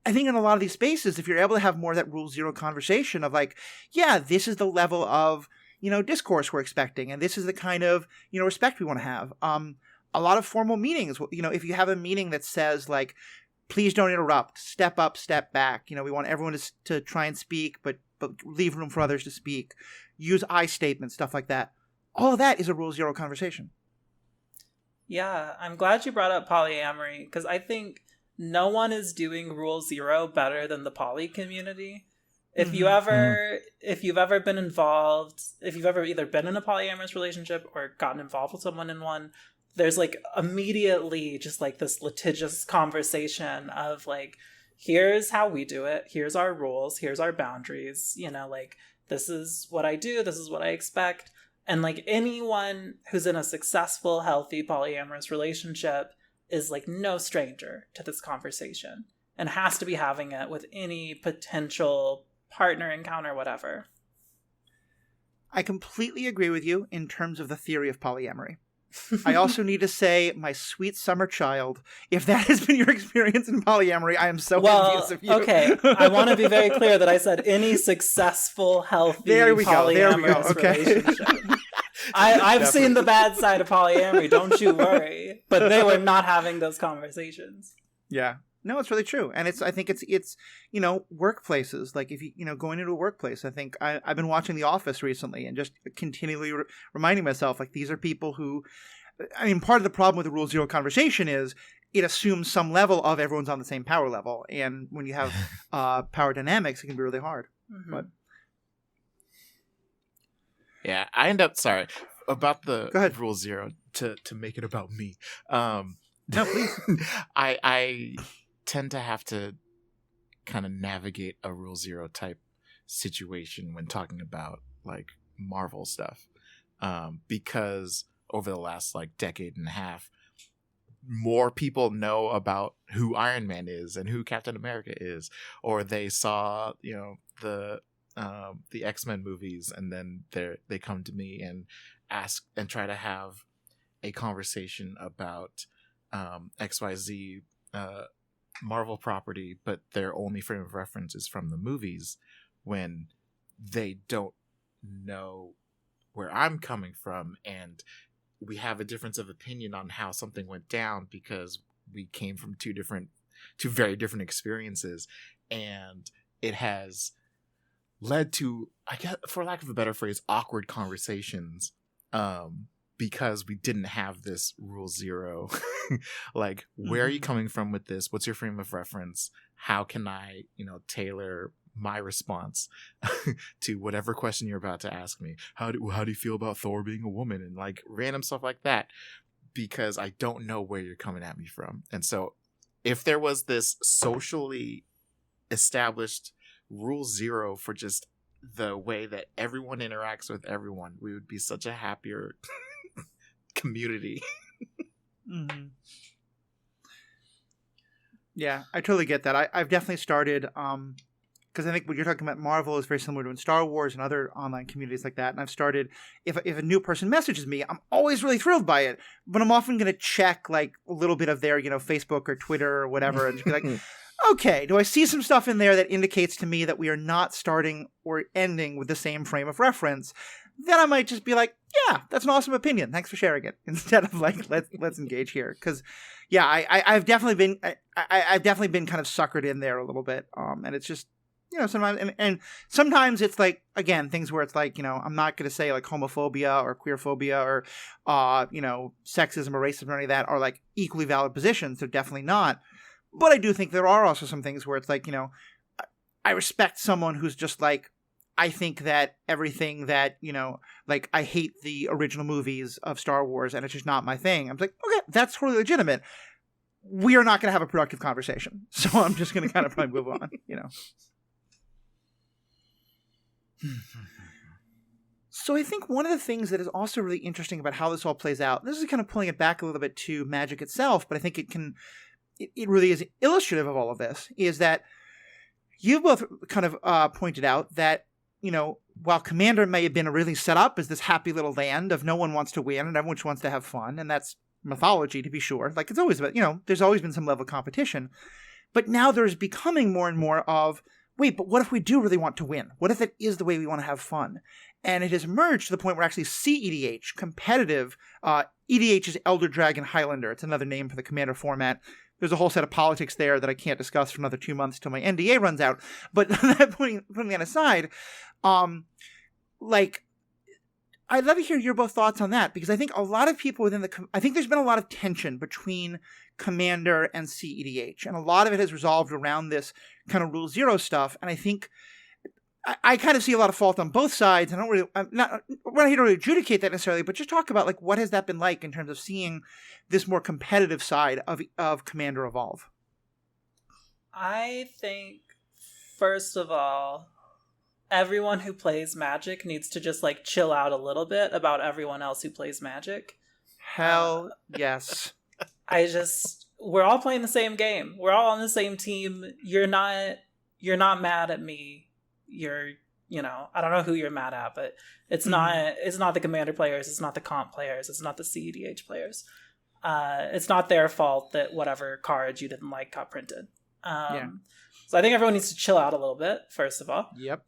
I think in a lot of these spaces, if you're able to have more of that rule zero conversation of like, yeah, this is the level of, discourse we're expecting. And this is the kind of, respect we want to have. A lot of formal meetings, if you have a meeting that says like, please don't interrupt, step up, step back. We want everyone to try and speak, but leave room for others to speak. Use I statements, stuff like that. All of that is a rule zero conversation. Yeah, I'm glad you brought up polyamory because I think no one is doing rule zero better than the poly community. If you've ever been involved, if you've ever either been in a polyamorous relationship or gotten involved with someone in one, there's like immediately just like this litigious conversation of like, here's how we do it. Here's our rules. Here's our boundaries. Like, this is what I do. This is what I expect. And like anyone who's in a successful, healthy polyamorous relationship is like no stranger to this conversation and has to be having it with any potential partner encounter, whatever. I completely agree with you in terms of the theory of polyamory. I also need to say, my sweet summer child, if that has been your experience in polyamory, I am so envious of you. Okay, I want to be very clear that I said any successful, healthy polyamorous relationship. I've seen the bad side of polyamory, don't you worry. But they were not having those conversations. Yeah. No, it's really true. And I think it's workplaces. Like if you, going into a workplace, I think I've been watching The Office recently and just continually reminding myself, like, these are people who, part of the problem with the rule zero conversation is it assumes some level of everyone's on the same power level. And when you have power dynamics, it can be really hard. Mm-hmm. But yeah, I end up, sorry, about the rule zero to make it about me. No, please. I tend to have to kind of navigate a rule zero type situation when talking about like Marvel stuff, because over the last like decade and a half, more people know about who Iron Man is and who Captain America is, or they saw the X-Men movies, and then they come to me and ask and try to have a conversation about XYZ Marvel property, but their only frame of reference is from the movies, when they don't know where I'm coming from, and we have a difference of opinion on how something went down because we came from two very different experiences, and it has led to, I guess, for lack of a better phrase, awkward conversations, because we didn't have this rule zero. Like, where are you coming from with this? What's your frame of reference? How can I, tailor my response to whatever question you're about to ask me? How do you feel about Thor being a woman? And like random stuff like that, because I don't know where you're coming at me from. And so if there was this socially established rule zero for just the way that everyone interacts with everyone, we would be such a happier community. Mm-hmm. Yeah, I totally get that. I've definitely started, because I think what you're talking about Marvel is very similar to in Star Wars and other online communities like that. And I've started, if a new person messages me, I'm always really thrilled by it, but I'm often going to check like a little bit of their, Facebook or Twitter or whatever, and just be like, okay, do I see some stuff in there that indicates to me that we are not starting or ending with the same frame of reference? Then I might just be like, yeah, that's an awesome opinion. Thanks for sharing it. Instead of like, let's engage here. Because, yeah, I've definitely been kind of suckered in there a little bit. And it's just, sometimes, and sometimes it's like, again, things where it's like, I'm not going to say like homophobia or queerphobia or, sexism or racism or any of that are like equally valid positions. They're definitely not. But I do think there are also some things where it's like, I respect someone who's just like I think that everything that, like I hate the original movies of Star Wars and it's just not my thing. I'm like, okay, that's totally legitimate. We are not going to have a productive conversation. So I'm just going to kind of probably move on, So I think one of the things that is also really interesting about how this all plays out, this is kind of pulling it back a little bit to Magic itself, but I think it really is illustrative of all of this, is that you both kind of pointed out that, while Commander may have been really set up as this happy little land of no one wants to win and everyone just wants to have fun, and that's mythology to be sure. Like it's always, there's always been some level of competition. But now there's becoming more and more of, wait, but what if we do really want to win? What if it is the way we want to have fun? And it has emerged to the point where actually CEDH, competitive, EDH is Elder Dragon Highlander. It's another name for the Commander format. There's a whole set of politics there that I can't discuss for another 2 months till my NDA runs out. But putting that aside, I'd love to hear your both thoughts on that, because I think a lot of people I think there's been a lot of tension between Commander and CEDH, and a lot of it has resolved around this kind of Rule Zero stuff. And I think I kind of see a lot of fault on both sides. We're not here to really adjudicate that necessarily, but just talk about like what has that been like in terms of seeing this more competitive side of Commander evolve. I think, first of all, everyone who plays Magic needs to just like chill out a little bit about everyone else who plays Magic. Hell yes. We're all playing the same game. We're all on the same team. You're not mad at me. I don't know who you're mad at, but it's not the Commander players. It's not the comp players. It's not the CEDH players. It's not their fault that whatever card you didn't like got printed. So I think everyone needs to chill out a little bit, first of all. Yep.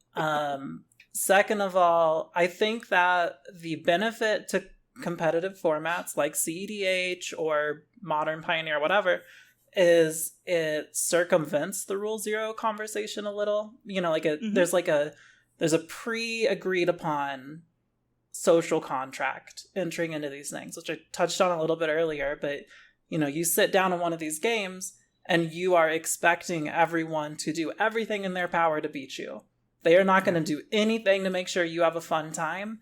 Second of all, I think that the benefit to competitive formats like CEDH or Modern Pioneer, whatever, is it circumvents the Rule Zero conversation a little. There's a pre-agreed upon social contract entering into these things, which I touched on a little bit earlier, but you sit down in one of these games and you are expecting everyone to do everything in their power to beat you. They are not going to do anything to make sure you have a fun time.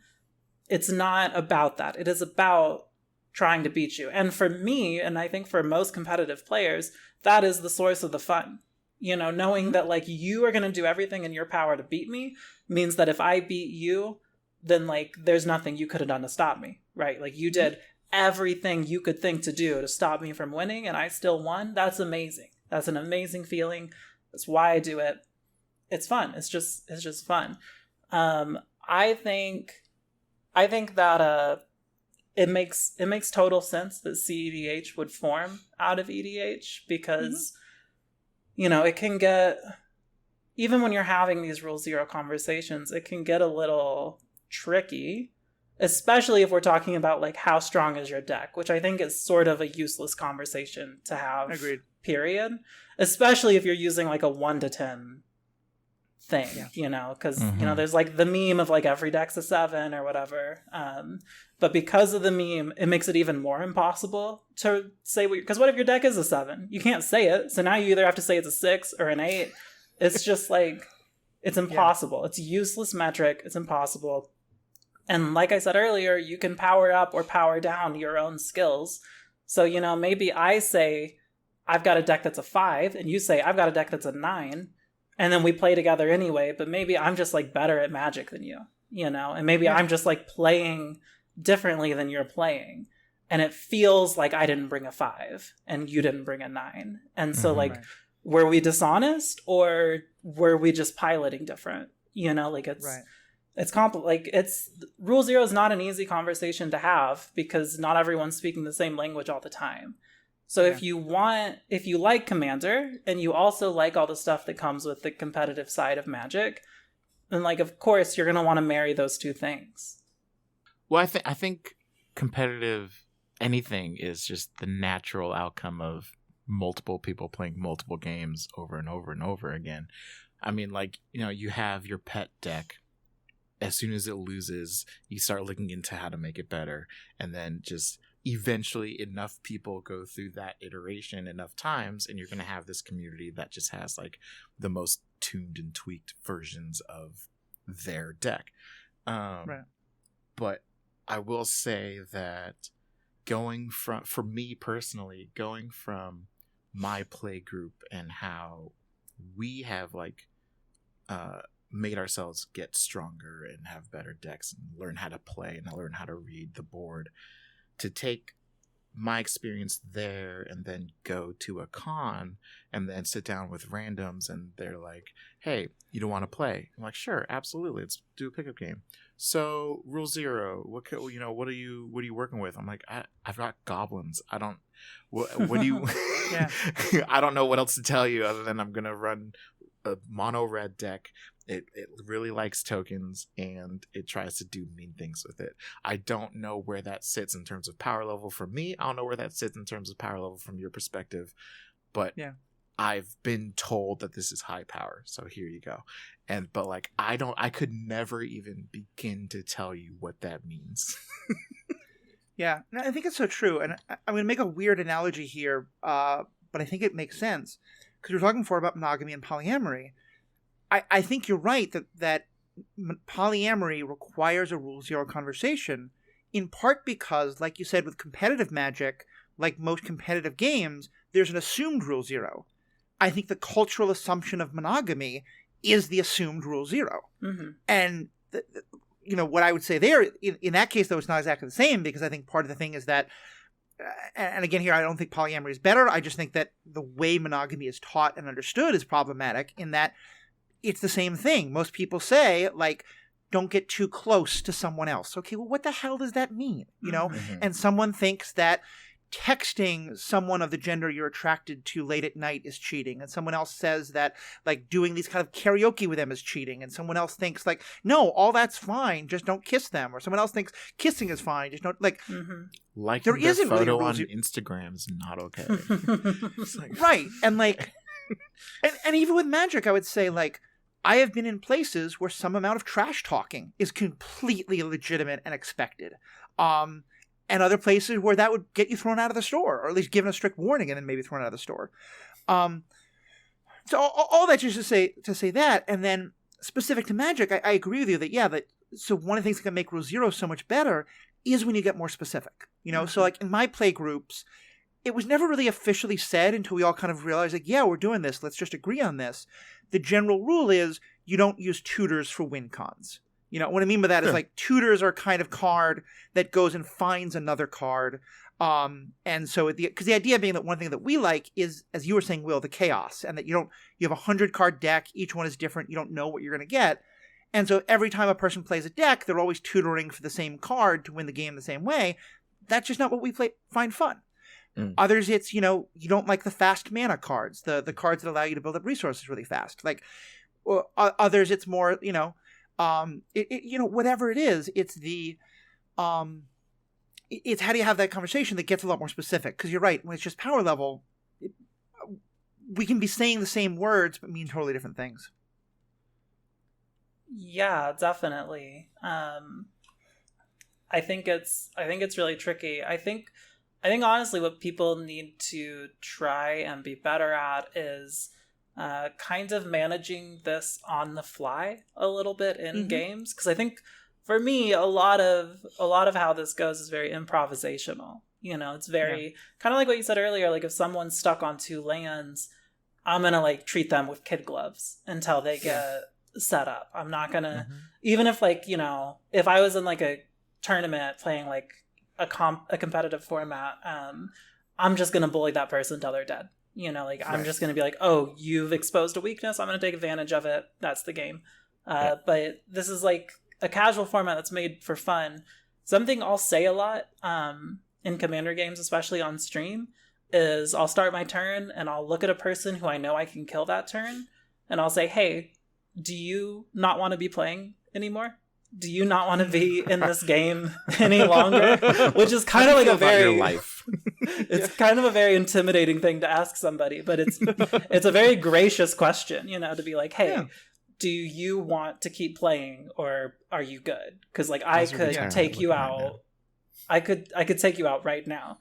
It's not about that. It is about trying to beat you. And for me, and I think for most competitive players, that is the source of the fun. Knowing that like you are going to do everything in your power to beat me means that if I beat you, then like there's nothing you could have done to stop me, right? Like you did everything you could think to do to stop me from winning and I still won. That's amazing. That's an amazing feeling. That's why I do it. It's fun. It's just fun. I think that it makes total sense that CEDH would form out of EDH because it can get, even when you're having these Rule Zero conversations, it can get a little tricky, especially if we're talking about like how strong is your deck, which I think is sort of a useless conversation to have. Agreed. Period. Especially if you're using like a 1 to 10 thing, because there's like the meme of like every deck's a 7 or whatever. But because of the meme, it makes it even more impossible to say because what if your deck is a 7? You can't say it. So now you either have to say it's a 6 or an 8. It's just like, it's impossible. Yeah. It's a useless metric. It's impossible. And like I said earlier, you can power up or power down your own skills. So, maybe I say I've got a deck that's a 5 and you say I've got a deck that's a 9. And then we play together anyway, but maybe I'm just like better at Magic than you, and maybe I'm just like playing differently than you're playing. And it feels like I didn't bring a 5 and you didn't bring a 9. And so were we dishonest or were we just piloting different? It's Rule Zero is not an easy conversation to have because not everyone's speaking the same language all the time. So if you like Commander and you also like all the stuff that comes with the competitive side of Magic, then like, of course, you're going to want to marry those two things. Well, I think competitive anything is just the natural outcome of multiple people playing multiple games over and over and over again. I mean, like, you have your pet deck. As soon as it loses, you start looking into how to make it better. And then just eventually enough people go through that iteration enough times, and you're going to have this community that just has like the most tuned and tweaked versions of their deck. Right. But I will say that for me personally, going from my play group and how we have like made ourselves get stronger and have better decks and learn how to play and learn how to read the board, to take my experience there and then go to a con and then sit down with randoms and they're like, hey, you don't want to play? I'm like, sure, absolutely, let's do a pickup game. So rule 0, what are you working with? I'm like, I've got goblins. I don't what do you Yeah. I don't know what else to tell you other than I'm gonna run a mono red deck. It really likes tokens and it tries to do mean things with it. I don't know where that sits in terms of power level for me. I don't know where that sits in terms of power level from your perspective, but yeah. I've been told that this is high power, so here you go. But like, I could never even begin to tell you what that means. Yeah, no, I think it's so true, and I'm going to make a weird analogy here, but I think it makes sense because we were talking before about monogamy and polyamory. I think you're right that polyamory requires a rule 0 conversation, in part because, like you said, with competitive Magic, like most competitive games, there's an assumed rule 0. I think the cultural assumption of monogamy is the assumed rule 0. Mm-hmm. And what I would say there, in that case, though, it's not exactly the same, because I think part of the thing is that, and again here, I don't think polyamory is better. I just think that the way monogamy is taught and understood is problematic in that it's the same thing. Most people say, like, don't get too close to someone else. Okay, well, what the hell does that mean? Mm-hmm. And someone thinks that texting someone of the gender you're attracted to late at night is cheating, and someone else says that like doing these kind of karaoke with them is cheating, and someone else thinks like, no, all that's fine, just don't kiss them, or someone else thinks kissing is fine, just don't like. Mm-hmm. Like there isn't photo really on Instagram is not okay. It's like, right, and like, and even with Magic, I would say like, I have been in places where some amount of trash talking is completely legitimate and expected. And other places where that would get you thrown out of the store, or at least given a strict warning and then maybe thrown out of the store. So all that just to say that, and then specific to Magic, I agree with you that so one of the things that can make Rule 0 so much better is when you get more specific. Mm-hmm. So like in my play groups, it was never really officially said until we all kind of realized, like, yeah, we're doing this, let's just agree on this. The general rule is you don't use tutors for win cons. What I mean by that is like tutors are kind of card that goes and finds another card. And so because the idea being that one thing that we like is, as you were saying, Will, the chaos, and that you have a 100 card deck. Each one is different. You don't know what you're going to get. And so every time a person plays a deck, they're always tutoring for the same card to win the game the same way. That's just not what we find fun. Others, it's, you don't like the fast mana cards, the cards that allow you to build up resources really fast. Like, others, it's more, whatever it is, it's it's how do you have that conversation that gets a lot more specific? Because you're right, when it's just power level, we can be saying the same words but mean totally different things. Yeah, definitely. I think it's really tricky. I think honestly what people need to try and be better at is kind of managing this on the fly a little bit in games, because I think for me a lot of how this goes is very improvisational. It's very kind of like what you said earlier, like if someone's stuck on 2 lands, I'm gonna like treat them with kid gloves until they get set up. I'm not gonna even if like if I was in like a tournament playing like a competitive format, I'm just gonna bully that person until they're dead. I'm just going to be like, oh, you've exposed a weakness, I'm going to take advantage of it. That's the game. But this is like a casual format that's made for fun. Something I'll say a lot in Commander games, especially on stream, is I'll start my turn and I'll look at a person who I know I can kill that turn. And I'll say, hey, do you not want to be playing anymore? Do you not want to be in this game any longer? Which is kind of like a very your life. It's kind of a very intimidating thing to ask somebody, but it's a very gracious question, to be like, hey, do you want to keep playing or are you good? Because like I could take you out. I could take you out right now.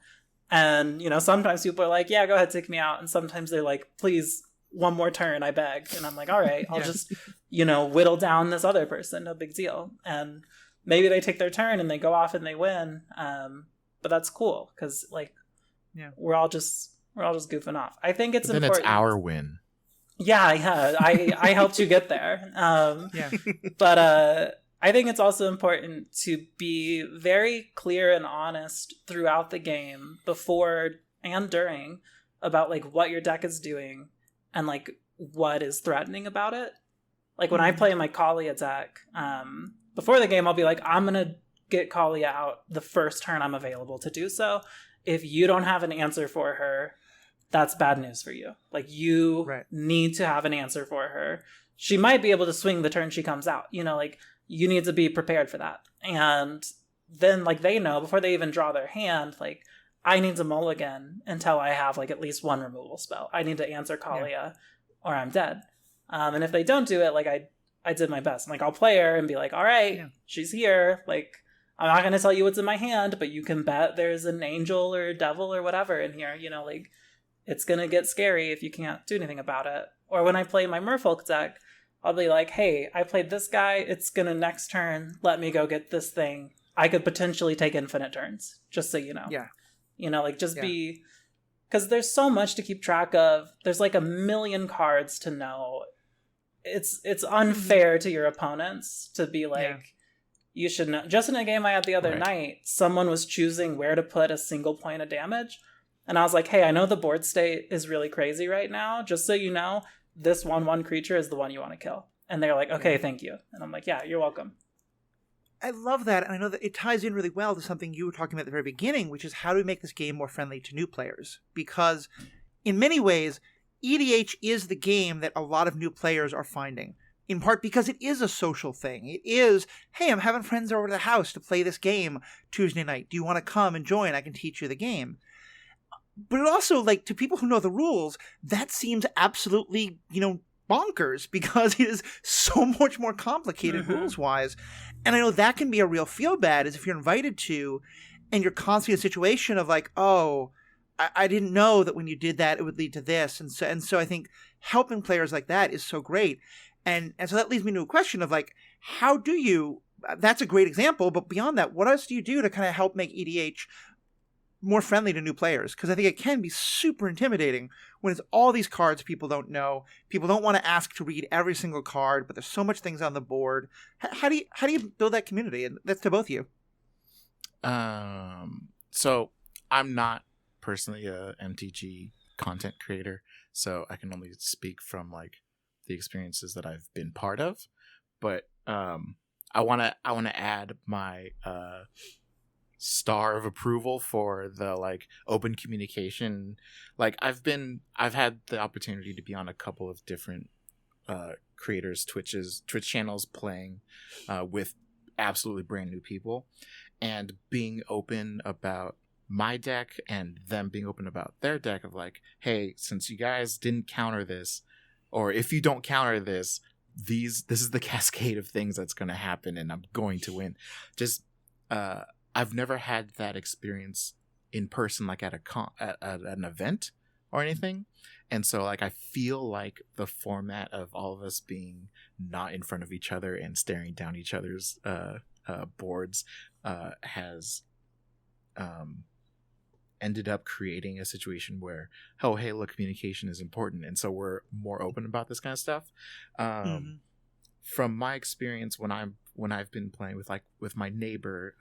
And sometimes people are like, yeah, go ahead, take me out. And sometimes they're like, please one more turn, I beg. And I'm like, all right, I'll just, whittle down this other person. No big deal. And maybe they take their turn and they go off and they win. But that's cool because we're all just goofing off. I think it's important. Then it's our win. Yeah. I helped you get there. But I think it's also important to be very clear and honest throughout the game, before and during, about like what your deck is doing and like what is threatening about it. Like when I play my Kalia deck, before the game, I'll be like, I'm going to get Kalia out the first turn I'm available to do so. If you don't have an answer for her, that's bad news for you. Like you need to have an answer for her. She might be able to swing the turn she comes out, like you need to be prepared for that. And then like they know before they even draw their hand, like I need to mulligan until I have like at least one removal spell. I need to answer Kalia or I'm dead. And if they don't do it, like I did my best. Like I'll play her and be like, all right, she's here. Like I'm not going to tell you what's in my hand, but you can bet there's an angel or devil or whatever in here. Like it's going to get scary if you can't do anything about it. Or when I play my Merfolk deck, I'll be like, hey, I played this guy. It's going to next turn. Let me go get this thing. I could potentially take infinite turns, just so you know. Yeah. Be... Because there's so much to keep track of. There's like a million cards to know. It's unfair to your opponents to be like, you should know. Just in a game I had the other night, someone was choosing where to put a single point of damage. And I was like, hey, I know the board state is really crazy right now. Just so you know, this 1/1 creature is the one you want to kill. And they're like, okay, thank you. And I'm like, yeah, you're welcome. I love that. And I know that it ties in really well to something you were talking about at the very beginning, which is how do we make this game more friendly to new players? Because in many ways, EDH is the game that a lot of new players are finding. In part because it is a social thing. It is, hey, I'm having friends over to the house to play this game Tuesday night. Do you want to come and join? I can teach you the game. But it also, like, to people who know the rules, that seems absolutely, bonkers because it is so much more complicated rules-wise. And I know that can be a real feel-bad, is if you're invited to, and you're constantly in a situation of like, oh, I didn't know that when you did that, it would lead to this. And so I think helping players like that is so great. And so that leads me to a question of like, how do you, that's a great example, but beyond that, what else do you do to kind of help make EDH more friendly to new players? Because I think it can be super intimidating when it's all these cards people don't know. People don't want to ask to read every single card, but there's so much things on the board. How do you build that community? And that's to both of you. So I'm not personally a MTG content creator, so I can only speak from like the experiences that I've been part of. But I want to add my star of approval for the like open communication. Like I've had the opportunity to be on a couple of different creators Twitch channels playing with absolutely brand new people, and being open about my deck and them being open about their deck of like, hey, since you guys didn't counter this, or if you don't counter this, this is the cascade of things that's going to happen and I'm going to win. Just I've never had that experience in person, like at an event or anything. And so like I feel like the format of all of us being not in front of each other and staring down each other's boards has ended up creating a situation where, oh, hey, look, communication is important. And so we're more open about this kind of stuff. From my experience when I've been playing with my neighbor,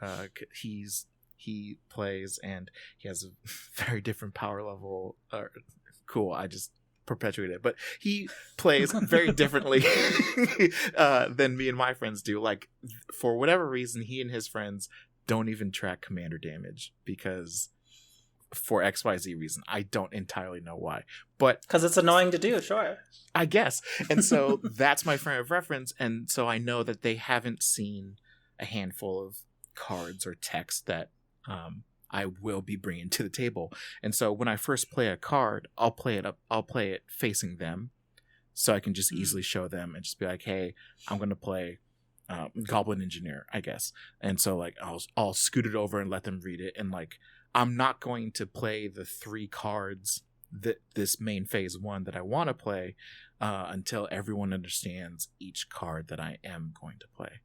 he plays and he has a very different power level. Cool, I just perpetuated it, but he plays very differently than me and my friends do. Like for whatever reason, he and his friends don't even track commander damage because for XYZ reason. I don't entirely know why, but because it's annoying to do, sure, I guess. And so that's my frame of reference, and so I know that they haven't seen a handful of cards or text that I will be bringing to the table. And so when I first play a card, I'll play it facing them, so I can just easily show them and just be like, hey, I'm gonna play Goblin Engineer, I guess. And so like I'll scoot it over and let them read it, and like I'm not going to play the 3 cards this main phase 1 that I want to play until everyone understands each card that I am going to play.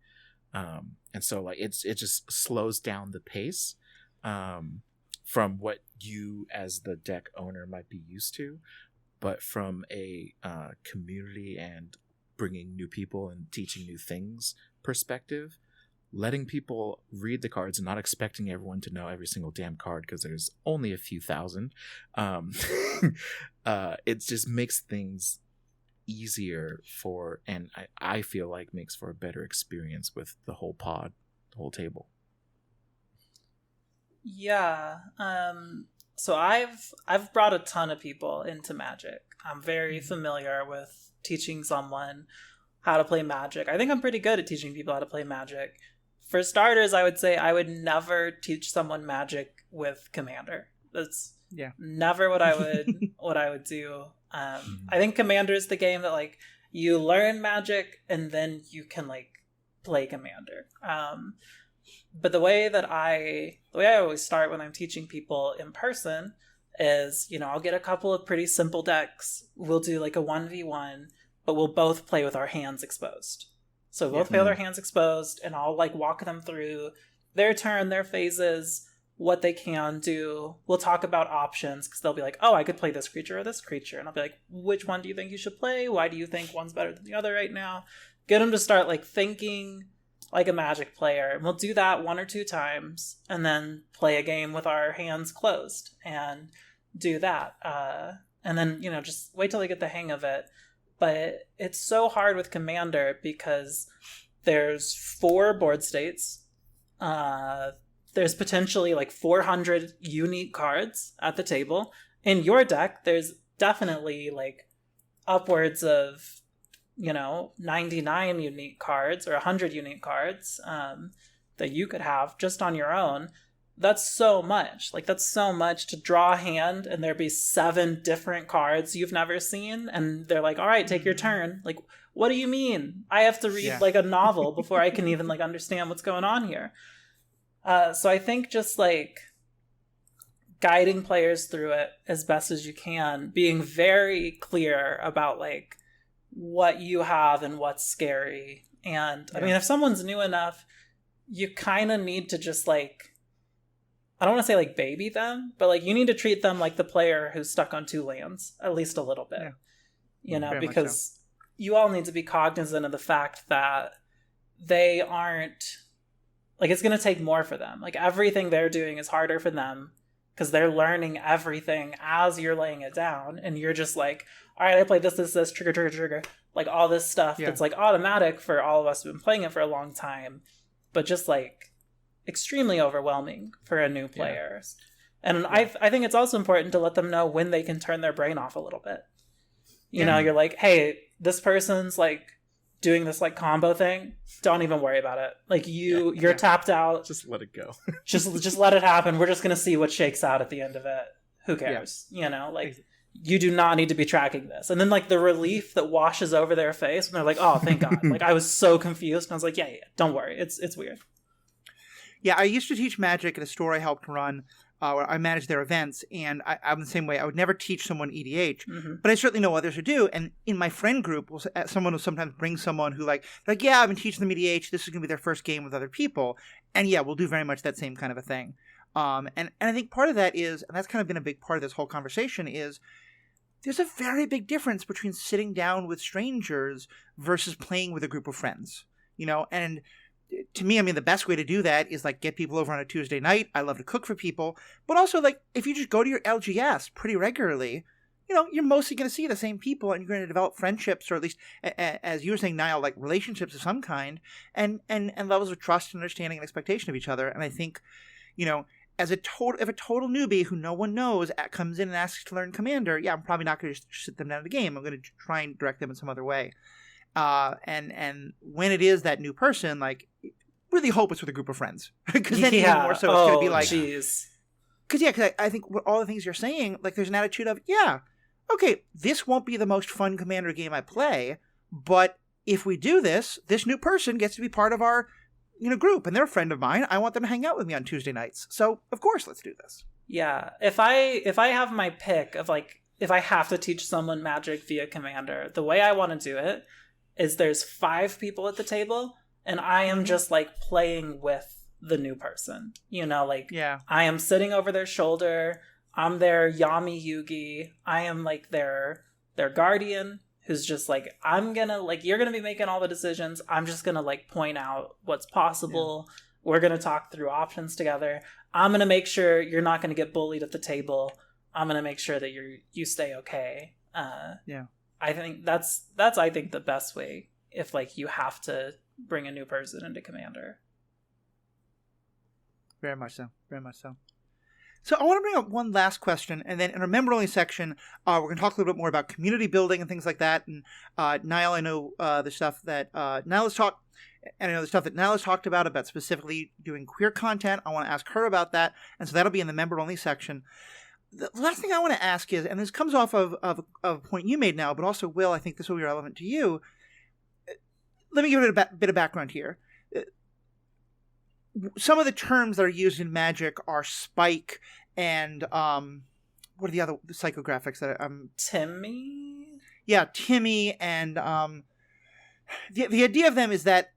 And so like it just slows down the pace from what you as the deck owner might be used to, but from a community and bringing new people and teaching new things perspective, letting people read the cards and not expecting everyone to know every single damn card because there's only a few thousand. It just makes things easier and I feel like makes for a better experience with the whole pod, the whole table. Yeah. So I've brought a ton of people into Magic. I'm very familiar with teaching someone how to play Magic. I think I'm pretty good at teaching people how to play Magic. For starters, I would say I would never teach someone Magic with Commander. That's never what I would do. I think Commander is the game that like you learn Magic and then you can like play Commander. But the way I always start when I'm teaching people in person is, I'll get a couple of pretty simple decks. We'll do like a 1v1, but we'll both play with our hands exposed. So we'll both play with our hands exposed, and I'll like walk them through their turn, their phases, what they can do. We'll talk about options because they'll be like, oh, I could play this creature or this creature. And I'll be like, which one do you think you should play? Why do you think one's better than the other right now? Get them to start like thinking like a Magic player. And we'll do that 1 or 2 times and then play a game with our hands closed and do that. And then, just wait till they get the hang of it. But it's so hard with Commander because there's 4 board states. There's potentially like 400 unique cards at the table. In your deck, there's definitely like upwards of, 99 unique cards or 100 unique cards that you could have just on your own. That's so much. Like, that's so much to draw a hand and there be 7 different cards you've never seen. And they're like, all right, take your turn. Like, what do you mean? I have to read like a novel before I can even like understand what's going on here. So I think just like guiding players through it as best as you can, being very clear about like what you have and what's scary. And I mean, if someone's new enough, you kind of need to just like, I don't want to say like baby them, but like you need to treat them like the player who's stuck on 2 lands, at least a little bit, Very because you all need to be cognizant of the fact that they aren't like, it's going to take more for them. Like everything they're doing is harder for them because they're learning everything as you're laying it down. And you're just like, all right, I played this, trigger, like all this stuff that's like automatic for all of us who've been playing it for a long time, but just like extremely overwhelming for a new player. And I think it's also important to let them know when they can turn their brain off a little bit. You know, you're like, hey, this person's like doing this like combo thing. Don't even worry about it. Like you're tapped out. Just let it go. just let it happen. We're just going to see what shakes out at the end of it. Who cares? Like you do not need to be tracking this. And then like the relief that washes over their face when they're like, oh, thank God. Like I was so confused. And I was like, yeah, don't worry. It's weird. Yeah, I used to teach Magic at a store I helped run, where I managed their events, and I'm the same way. I would never teach someone EDH, but I certainly know others who do. And in my friend group, someone will sometimes bring someone who like, yeah, I've been teaching them EDH. This is going to be their first game with other people. And yeah, we'll do very much that same kind of a thing. And I think part of that is, and that's kind of been a big part of this whole conversation, is there's a very big difference between sitting down with strangers versus playing with a group of friends, and to me, I mean, the best way to do that is like get people over on a Tuesday night. I love to cook for people, but also like if you just go to your LGS pretty regularly, you're mostly going to see the same people and you're going to develop friendships, or at least, as you were saying, Niall, like relationships of some kind, and levels of trust and understanding and expectation of each other. And I think, if a total newbie who no one knows comes in and asks to learn Commander, I'm probably not going to sit them down at the game. I'm going to try and direct them in some other way. And when it is that new person, like, really hope it's with a group of friends, because then even more so it's going to be like, because I think all the things you're saying, like, there's an attitude of, okay, this won't be the most fun Commander game I play, but if we do this new person gets to be part of our, group, and they're a friend of mine. I want them to hang out with me on Tuesday nights, so of course let's do this. Yeah, if I have my pick of like if I have to teach someone magic via Commander, the way I want to do it is there's 5 people at the table, and I am just like playing with the new person. You know, like I am sitting over their shoulder. I'm their Yami Yugi. I am like their guardian who's just like, I'm gonna like, you're gonna be making all the decisions. I'm just gonna like point out what's possible. Yeah. We're gonna talk through options together. I'm gonna make sure you're not gonna get bullied at the table. I'm gonna make sure that you stay okay. I think that's I think the best way if like you have to bring a new person into Commander. Very much so. Very much so. So I want to bring up one last question, and then in our member-only section, we're going to talk a little bit more about community building and things like that. And Niall, I know the stuff that Niall has talked, and I know the stuff that Niall has talked about specifically doing queer content. I want to ask her about that, and so that'll be in the member-only section. The last thing I want to ask is, and this comes off of a point you made now, but also, Will, I think this will be relevant to you. Let me give it a bit of background here. Some of the terms that are used in Magic are spike and what are the other psychographics that Timmy? Yeah, Timmy, and the idea of them is that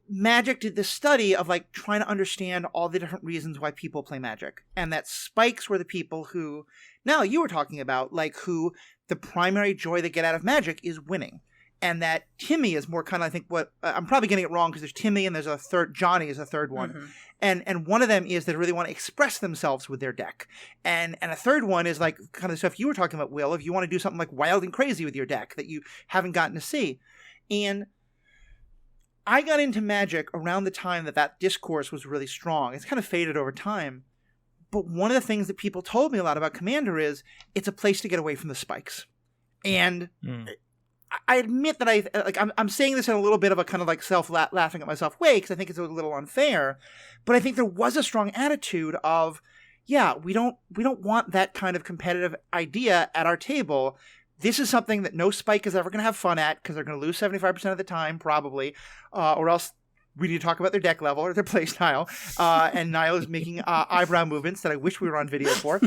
Magic did this study of like trying to understand all the different reasons why people play Magic, and that spikes were the people who, now you were talking about, like who the primary joy they get out of Magic is winning. And that Timmy is more kind of, I think, what I'm probably getting it wrong because there's Timmy and there's a third, Johnny is a third one. Mm-hmm. And one of them is they really want to express themselves with their deck. And a third one is like kind of stuff you were talking about, Will, if you want to do something like wild and crazy with your deck that you haven't gotten to see. And I got into Magic around the time that discourse was really strong. It's kind of faded over time. But one of the things that people told me a lot about Commander is it's a place to get away from the spikes. And I admit that I'm saying this in a little bit of a kind of like laughing at myself way because I think it's a little unfair, but I think there was a strong attitude of, we don't want that kind of competitive idea at our table. This is something that no spike is ever going to have fun at because they're going to lose 75% of the time probably, or else we need to talk about their deck level or their play style. And Niall is making eyebrow movements that I wish we were on video for.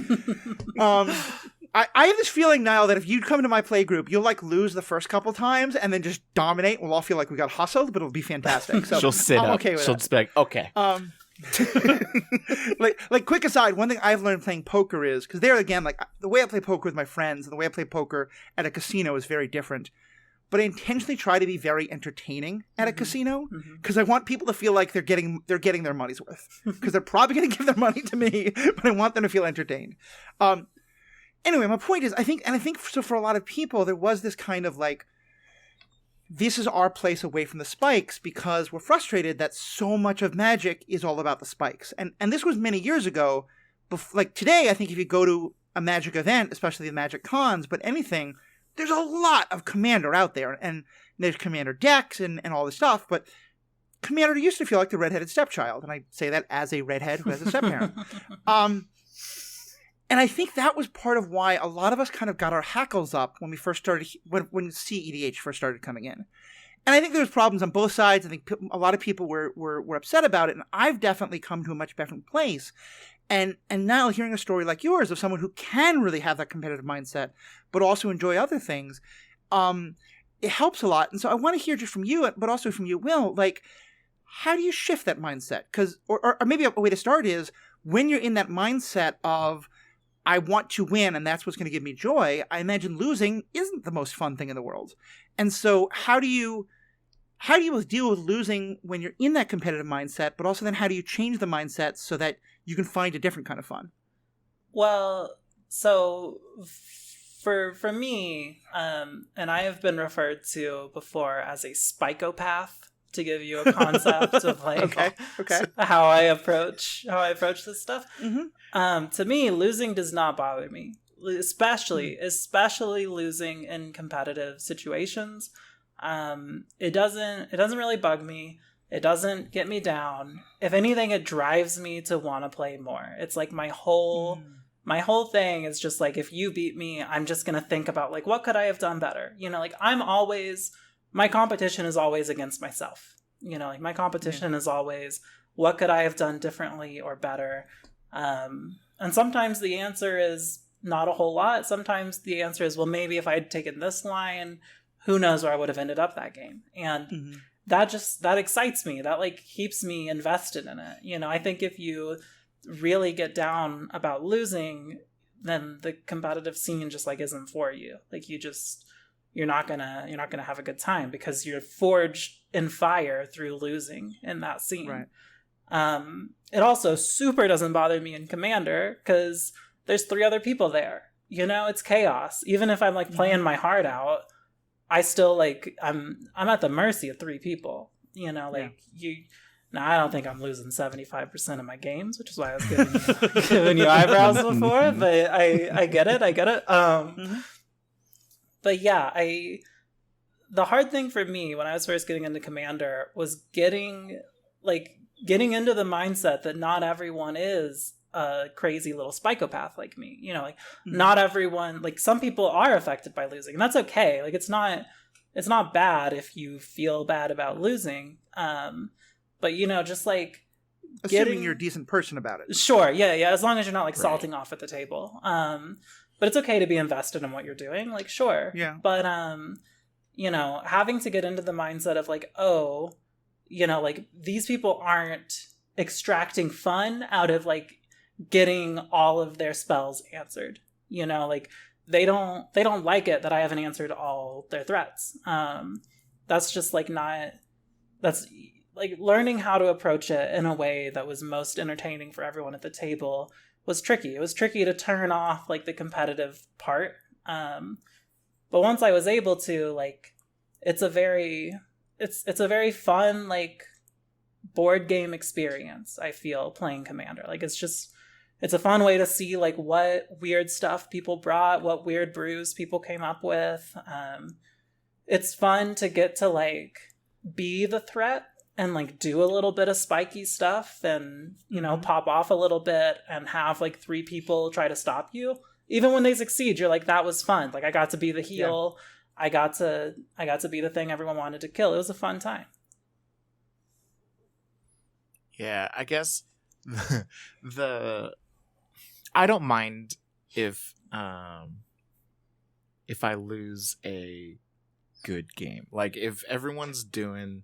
I have this feeling, Niall, that if you come to my play group, you'll like lose the first couple times and then just dominate. We'll all feel like we got hustled, but it'll be fantastic. So she'll sit up. Okay with she'll just be like, okay. like quick aside, one thing I've learned playing poker is, because there again, like the way I play poker with my friends and the way I play poker at a casino is very different. But I intentionally try to be very entertaining at a casino because I want people to feel like they're getting their money's worth because they're probably going to give their money to me, but I want them to feel entertained. Anyway, my point is, I think so for a lot of people, there was this kind of like, this is our place away from the spikes because we're frustrated that so much of Magic is all about the spikes. And this was many years ago. Like today, I think if you go to a Magic event, especially the Magic cons, but anything, there's a lot of Commander out there. And there's Commander decks and all this stuff. But Commander used to feel like the redheaded stepchild. And I say that as a redhead who has a stepparent. And I think that was part of why a lot of us kind of got our hackles up when we first started, when CEDH first started coming in. And I think there was problems on both sides. I think a lot of people were upset about it. And I've definitely come to a much different place. And now hearing a story like yours of someone who can really have that competitive mindset, but also enjoy other things, it helps a lot. And so I want to hear just from you, but also from you, Will, like, how do you shift that mindset? Or maybe a way to start is when you're in that mindset of, I want to win, and that's what's going to give me joy, I imagine losing isn't the most fun thing in the world. And so how do you deal with losing when you're in that competitive mindset, but also then how do you change the mindset so that you can find a different kind of fun? Well, so for me, and I have been referred to before as a spikopath, to give you a concept of like okay. how I approach this stuff. To me, losing does not bother me, especially losing in competitive situations. It doesn't really bug me. It doesn't get me down. If anything, it drives me to want to play more. It's like my whole thing is just like, if you beat me, I'm just going to think about like, what could I have done better? You know, like my competition is always against myself. You know, like my competition is always, what could I have done differently or better? And sometimes the answer is not a whole lot. Sometimes the answer is, well, maybe if I had taken this line, who knows where I would have ended up that game. And that excites me. That like keeps me invested in it. You know, I think if you really get down about losing, then the competitive scene just like isn't for you. Like you're not gonna have a good time because you're forged in fire through losing in that scene. Right. It also super doesn't bother me in Commander because there's 3 other people there. You know, it's chaos. Even if I'm like playing my heart out, I still like I'm at the mercy of 3 people. You know, like Now, I don't think I'm losing 75% of my games, which is why I was giving you eyebrows before, but I get it. But yeah, the hard thing for me when I was first getting into Commander was getting into the mindset that not everyone is a crazy little psychopath like me. You know, like not everyone, like some people are affected by losing, and that's okay. Like it's not bad if you feel bad about losing. But you know, just like assuming you're a decent person about it. Sure, yeah, as long as you're not like salting off at the table. But it's okay to be invested in what you're doing. Like, sure. Yeah. But you know, having to get into the mindset of like, oh, you know, like these people aren't extracting fun out of like getting all of their spells answered. You know, like they don't like it that I haven't answered all their threats. That's just like that's like learning how to approach it in a way that was most entertaining for everyone at the table was tricky. It was tricky to turn off like the competitive part. But once I was able to, like, it's a very fun like board game experience. I feel playing Commander. Like it's a fun way to see like what weird stuff people brought, what weird brews people came up with. It's fun to get to like be the threat and like do a little bit of spiky stuff and, you know, pop off a little bit and have like 3 people try to stop you. Even when they succeed, you're like, that was fun. Like I got to be the heel. Yeah. I got to be the thing everyone wanted to kill. It was a fun time. Yeah, I guess I don't mind if I lose a good game. Like if everyone's doing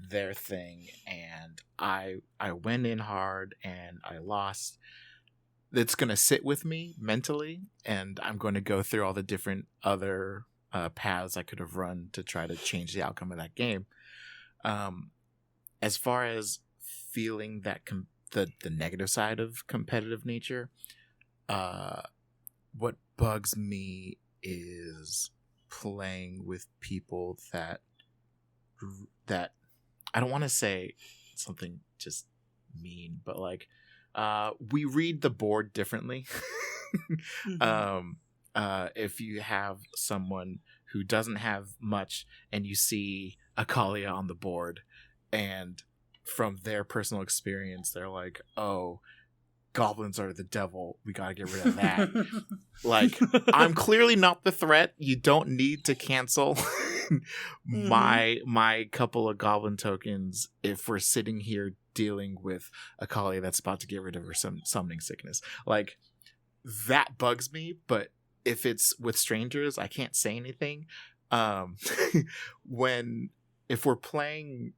their thing and I went in hard and I lost, it's going to sit with me mentally, and I'm going to go through all the different other paths I could have run to try to change the outcome of that game. As far as feeling that the negative side of competitive nature, what bugs me is playing with people that I don't want to say something just mean, but like we read the board differently. If you have someone who doesn't have much and you see Akalia on the board, and from their personal experience they're like, oh, goblins are the devil, we gotta get rid of that. Like, I'm clearly not the threat. You don't need to cancel my couple of goblin tokens if we're sitting here dealing with Akalia that's about to get rid of her summoning sickness. Like, that bugs me. But if it's with strangers, I can't say anything. If we're playing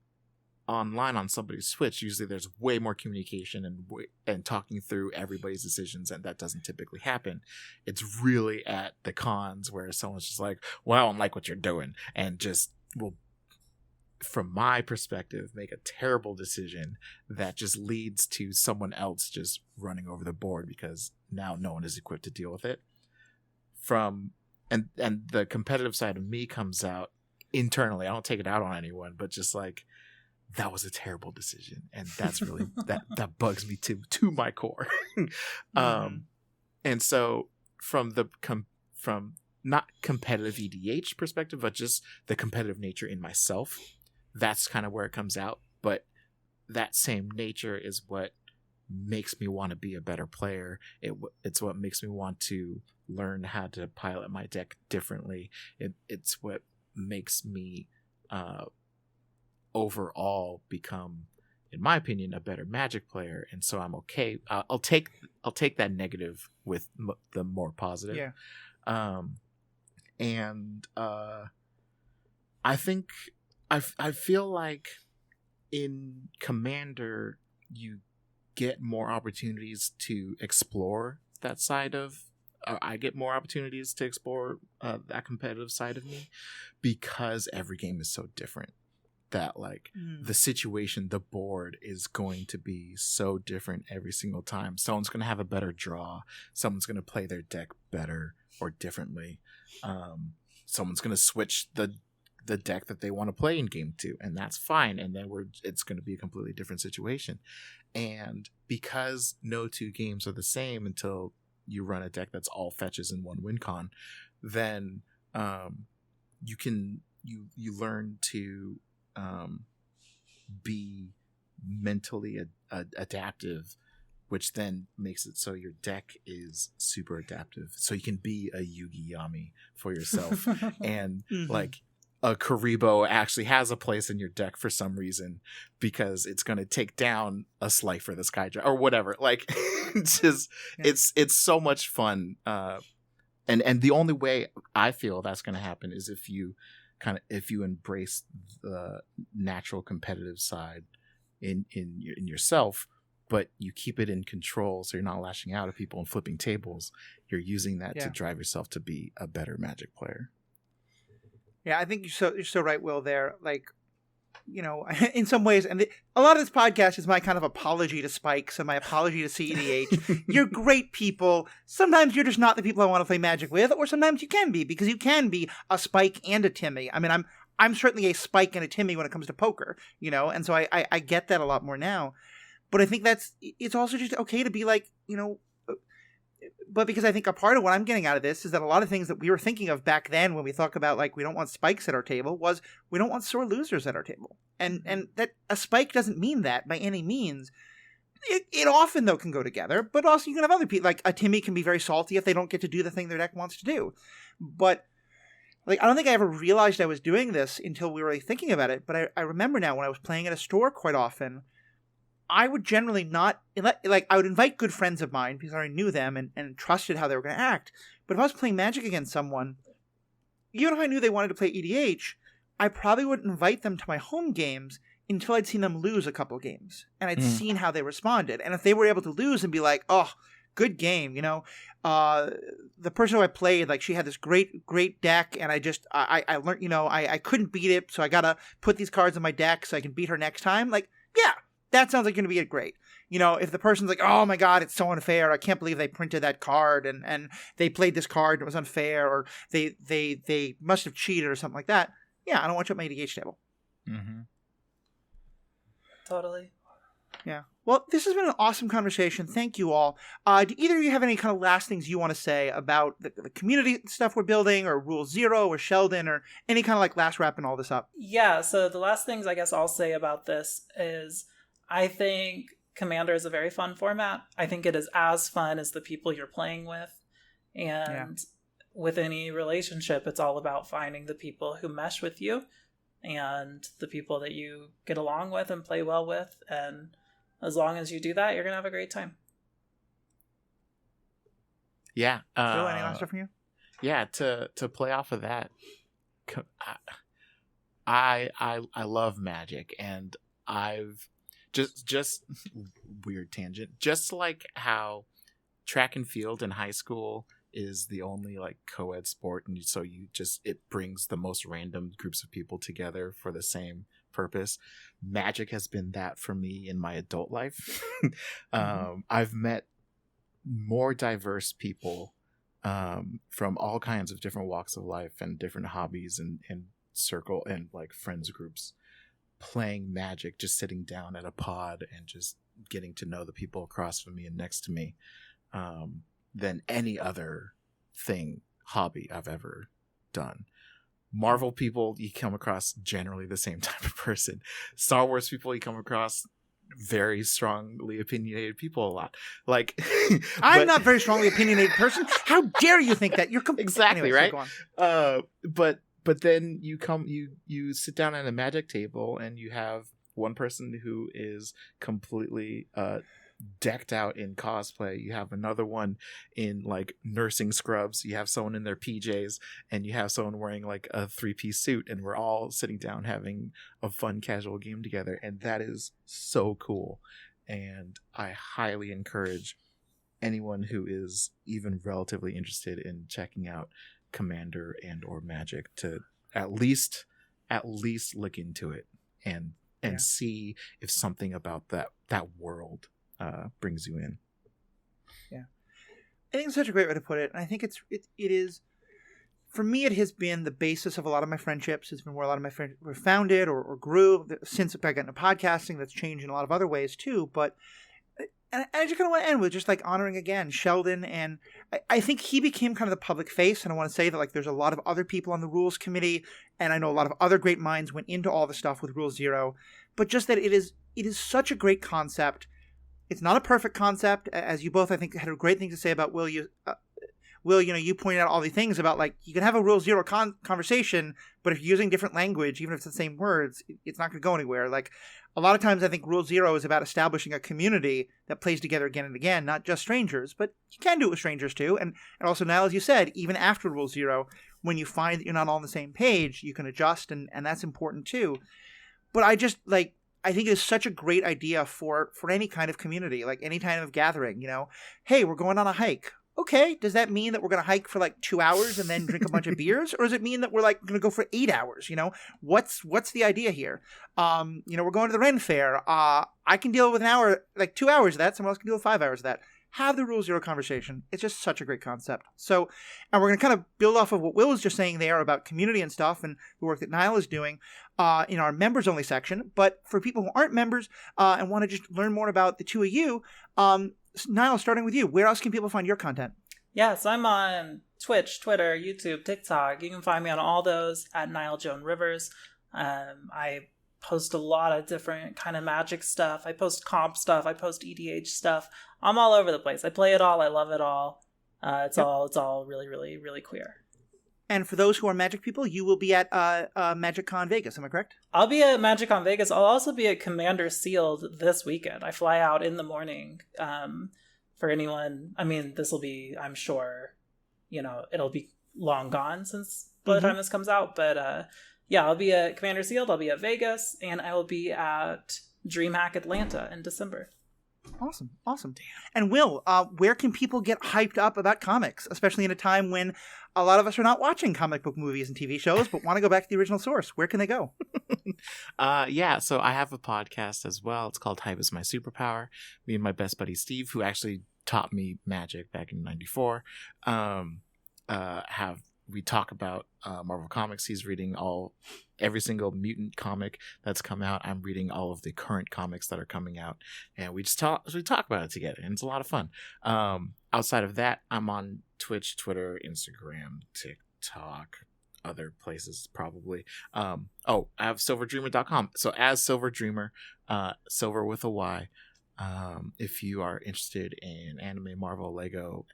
online on somebody's Switch, usually there's way more communication and talking through everybody's decisions, and that doesn't typically happen. It's really at the cons where someone's just like, well, I don't like what you're doing, and just will, from my perspective, make a terrible decision that just leads to someone else just running over the board because now no one is equipped to deal with it. And the competitive side of me comes out internally. I don't take it out on anyone, but just like, that was a terrible decision, and that's really that bugs me to my core. And so from not competitive EDH perspective, but just the competitive nature in myself, that's kind of where it comes out. But that same nature is what makes me want to be a better player. It's what makes me want to learn how to pilot my deck differently. It's what makes me overall become in my opinion, a better Magic player, and so I'm okay. I'll take that negative with the more positive. Yeah. And I think I feel like in Commander you get more opportunities to explore that side of. I get more opportunities to explore that competitive side of me because every game is so different. That like the situation, the board is going to be so different every single time. Someone's going to have a better draw. Someone's going to play their deck better or differently. Someone's going to switch the deck that they want to play in game 2, and that's fine. And then it's going to be a completely different situation. And because no 2 games are the same until you run a deck that's all fetches and 1 win con, then you learn to be mentally adaptive, which then makes it so your deck is super adaptive. So you can be a Yugi Yami for yourself, and like a Karibo actually has a place in your deck for some reason because it's going to take down a Slifer the Skydra or whatever. Like it's just it's so much fun. And the only way I feel that's going to happen is if you embrace the natural competitive side in yourself, but you keep it in control, so you're not lashing out at people and flipping tables. You're using that to drive yourself to be a better Magic player. Yeah, I think you're so right, Will. There, like, you know, in some ways, and a lot of this podcast is my kind of apology to Spikes and my apology to CEDH. You're great people. Sometimes you're just not the people I want to play Magic with, or sometimes you can be, because you can be a Spike and a Timmy. I mean, I'm certainly a Spike and a Timmy when it comes to poker, you know, and so I get that a lot more now. But I think it's also just okay to be like, you know, but because I think a part of what I'm getting out of this is that a lot of things that we were thinking of back then when we talk about like we don't want spikes at our table was we don't want sore losers at our table. And that a spike doesn't mean that by any means. It often, though, can go together, but also you can have other people. Like a Timmy can be very salty if they don't get to do the thing their deck wants to do. But like I don't think I ever realized I was doing this until we were really thinking about it. But I remember now when I was playing at a store quite often, I would generally not, like, I would invite good friends of mine because I already knew them and trusted how they were going to act. But if I was playing Magic against someone, even if I knew they wanted to play EDH, I probably wouldn't invite them to my home games until I'd seen them lose a couple games. And I'd seen how they responded. And if they were able to lose and be like, oh, good game, you know. The person who I played, like, she had this great deck, and I learned, you know, I couldn't beat it, so I got to put these cards in my deck so I can beat her next time. Like, yeah. That sounds like going to be great. You know, if the person's like, oh my God, it's so unfair. I can't believe they printed that card and they played this card and it was unfair, or they must have cheated or something like that. Yeah, I don't want you at my EDH table. Mm-hmm. Totally. Yeah. Well, this has been an awesome conversation. Thank you all. Do either of you have any kind of last things you want to say about the community stuff we're building, or Rule Zero, or Sheldon, or any kind of like last wrapping all this up? Yeah, so the last things I guess I'll say about this is I think Commander is a very fun format. I think it is as fun as the people you're playing with. And with any relationship, it's all about finding the people who mesh with you and the people that you get along with and play well with. And as long as you do that, you're going to have a great time. Yeah. Phil, any last stuff from you? Yeah, to play off of that, I love Magic, and I've just weird tangent, just like how track and field in high school is the only like co-ed sport, and so it brings the most random groups of people together for the same purpose. Magic has been that for me in my adult life. I've met more diverse people from all kinds of different walks of life and different hobbies and circle and like friends groups playing Magic, just sitting down at a pod and just getting to know the people across from me and next to me, than any other hobby I've ever done. Marvel people, you come across generally the same type of person. Star Wars people, you come across very strongly opinionated people a lot. Like I'm not a very strongly opinionated person. How dare you think that? You're exactly anyways, right. So go on. But then you sit down at a Magic table and you have one person who is completely decked out in cosplay. You have another one in like nursing scrubs. You have someone in their PJs, and you have someone wearing like a 3-piece suit, and we're all sitting down having a fun casual game together, and that is so cool. And I highly encourage anyone who is even relatively interested in checking out Commander and or Magic to at least look into it and see if something about that world brings you in. Yeah, I think it's such a great way to put it, and I think it is. For me, it has been the basis of a lot of my friendships. It's been where a lot of my friends were founded or grew since I got into podcasting. That's changed in a lot of other ways too. But and I just kind of want to end with just like honoring again Sheldon, and I think he became kind of the public face. And I want to say that like there's a lot of other people on the rules committee, and I know a lot of other great minds went into all the stuff with Rule Zero. But just that it is such a great concept. It's not a perfect concept, as you both, I think, had a great thing to say about Will. You pointed out all these things about, like, you can have a Rule Zero conversation, but if you're using different language, even if it's the same words, it's not going to go anywhere. Like, a lot of times I think Rule Zero is about establishing a community that plays together again and again, not just strangers, but you can do it with strangers too. And also, now, as you said, even after Rule Zero, when you find that you're not all on the same page, you can adjust, and that's important too. But I just, like, I think it's such a great idea for any kind of community, like any kind of gathering, Hey, we're going on a hike. Okay, does that mean that we're going to hike for like 2 hours and then drink a bunch of beers? Or does it mean that we're like going to go for 8 hours? What's the idea here? We're going to the Ren Fair. I can deal with an hour, like 2 hours of that. Someone else can deal with 5 hours of that. Have the Rule Zero conversation. It's just such a great concept. So, and we're going to kind of build off of what Will was just saying there about community and stuff and the work that Niall is doing in our members only section. But for people who aren't members and want to just learn more about the two of you, Niall, starting with you, where else can people find your content? Yes, I'm on Twitch, Twitter, YouTube, TikTok. You can find me on all those at Niall Joan Rivers. I post a lot of different kind of magic stuff. I post comp stuff. I post EDH stuff. I'm all over the place. I play it all. I love it all. It's all really, really, really queer. And for those who are Magic people, you will be at MagicCon Vegas. Am I correct? I'll be at MagicCon Vegas. I'll also be at Commander Sealed this weekend. I fly out in the morning. For anyone, I mean, this will be, I'm sure, it'll be long gone since by the time this comes out. But yeah, I'll be at Commander Sealed. I'll be at Vegas, and I will be at DreamHack Atlanta in December. Awesome. And Will, where can people get hyped up about comics, especially in a time when a lot of us are not watching comic book movies and TV shows, but want to go back to the original source? Where can they go? So I have a podcast as well. It's called Hype is My Superpower. Me and my best buddy Steve, who actually taught me Magic back in '94, we talk about Marvel Comics. He's reading every single mutant comic that's come out. I'm reading all of the current comics that are coming out, and we talk about it together, and it's a lot of fun. Outside of that, I'm on Twitch, Twitter, Instagram, TikTok, other places probably. I have silverdreamer.com. So as Silver Dreamer, Silver with a Y. If you are interested in anime, Marvel, Lego,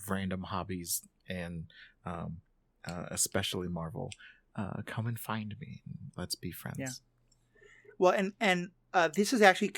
random hobbies, and especially Marvel, come and find me. Let's be friends. Yeah. Well, and this has actually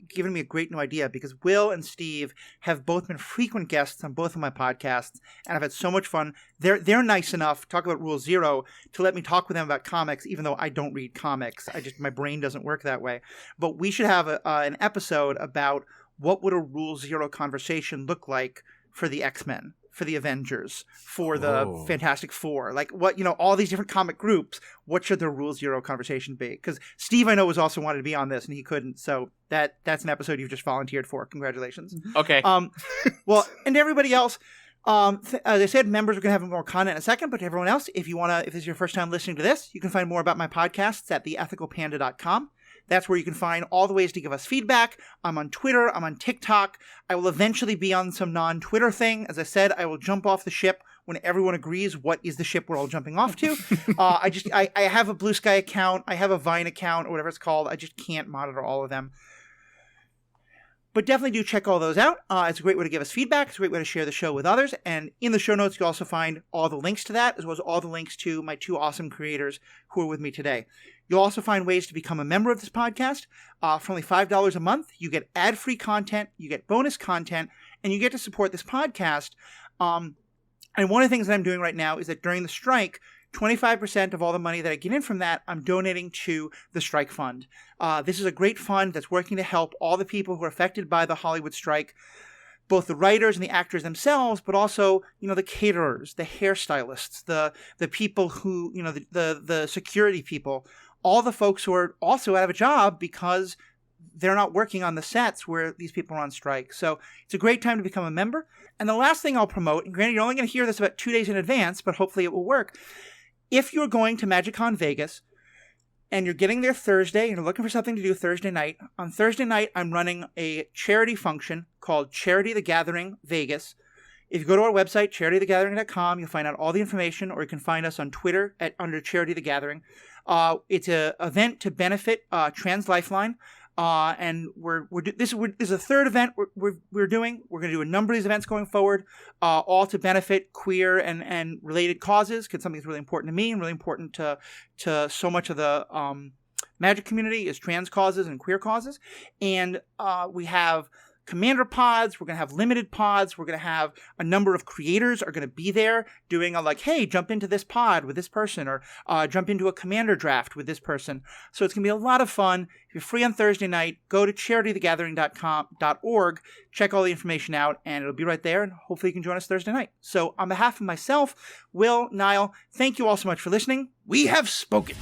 given me a great new idea, because Will and Steve have both been frequent guests on both of my podcasts, and I've had so much fun. They're nice enough, talk about Rule Zero, to let me talk with them about comics, even though I don't read comics. My brain doesn't work that way. But we should have an episode about what would a Rule Zero conversation look like for the X-Men, for the Avengers, for the Fantastic Four, like what, all these different comic groups. What should their Rule Zero conversation be? Because Steve, I know, was also wanted to be on this and he couldn't. So that's an episode you've just volunteered for. Congratulations. Okay. Well, and to everybody else, as I said, members are going to have more content in a second, but to everyone else, if this is your first time listening to this, you can find more about my podcasts at theethicalpanda.com. That's where you can find all the ways to give us feedback. I'm on Twitter. I'm on TikTok. I will eventually be on some non-Twitter thing. As I said, I will jump off the ship when everyone agrees what is the ship we're all jumping off to. I have a Blue Sky account. I have a Vine account, or whatever it's called. I just can't monitor all of them. But definitely do check all those out. It's a great way to give us feedback. It's a great way to share the show with others. And in the show notes, you'll also find all the links to that, as well as all the links to my 2 awesome creators who are with me today. You'll also find ways to become a member of this podcast. For only $5 a month, you get ad-free content, you get bonus content, and you get to support this podcast. And one of the things that I'm doing right now is that during the strike, 25% of all the money that I get in from that, I'm donating to the Strike Fund. This is a great fund that's working to help all the people who are affected by the Hollywood strike, both the writers and the actors themselves, but also, the caterers, the hairstylists, the people who, the security people, all the folks who are also out of a job because they're not working on the sets where these people are on strike. So it's a great time to become a member. And the last thing I'll promote, and granted, you're only going to hear this about 2 days in advance, but hopefully it will work. If you're going to MagicCon Vegas and you're getting there Thursday and you're looking for something to do Thursday night, on Thursday night, I'm running a charity function called Charity the Gathering Vegas. If you go to our website, charitythegathering.com, you'll find out all the information, or you can find us on Twitter under Charity the Gathering. It's an event to benefit Trans Lifeline. And this is a third event we're doing. We're going to do a number of these events going forward, all to benefit queer and related causes, because something that's really important to me and really important to so much of the magic community is trans causes and queer causes. And we have commander pods. We're going to have limited pods. We're going to have a number of creators are going to be there doing hey, jump into this pod with this person, or jump into a commander draft with this person. So it's going to be a lot of fun. If you're free on Thursday night, go to charitythegathering.org, check all the information out, and it'll be right there, and hopefully you can join us Thursday night. So on behalf of myself, Will, Niall, thank you all so much for listening. We have spoken.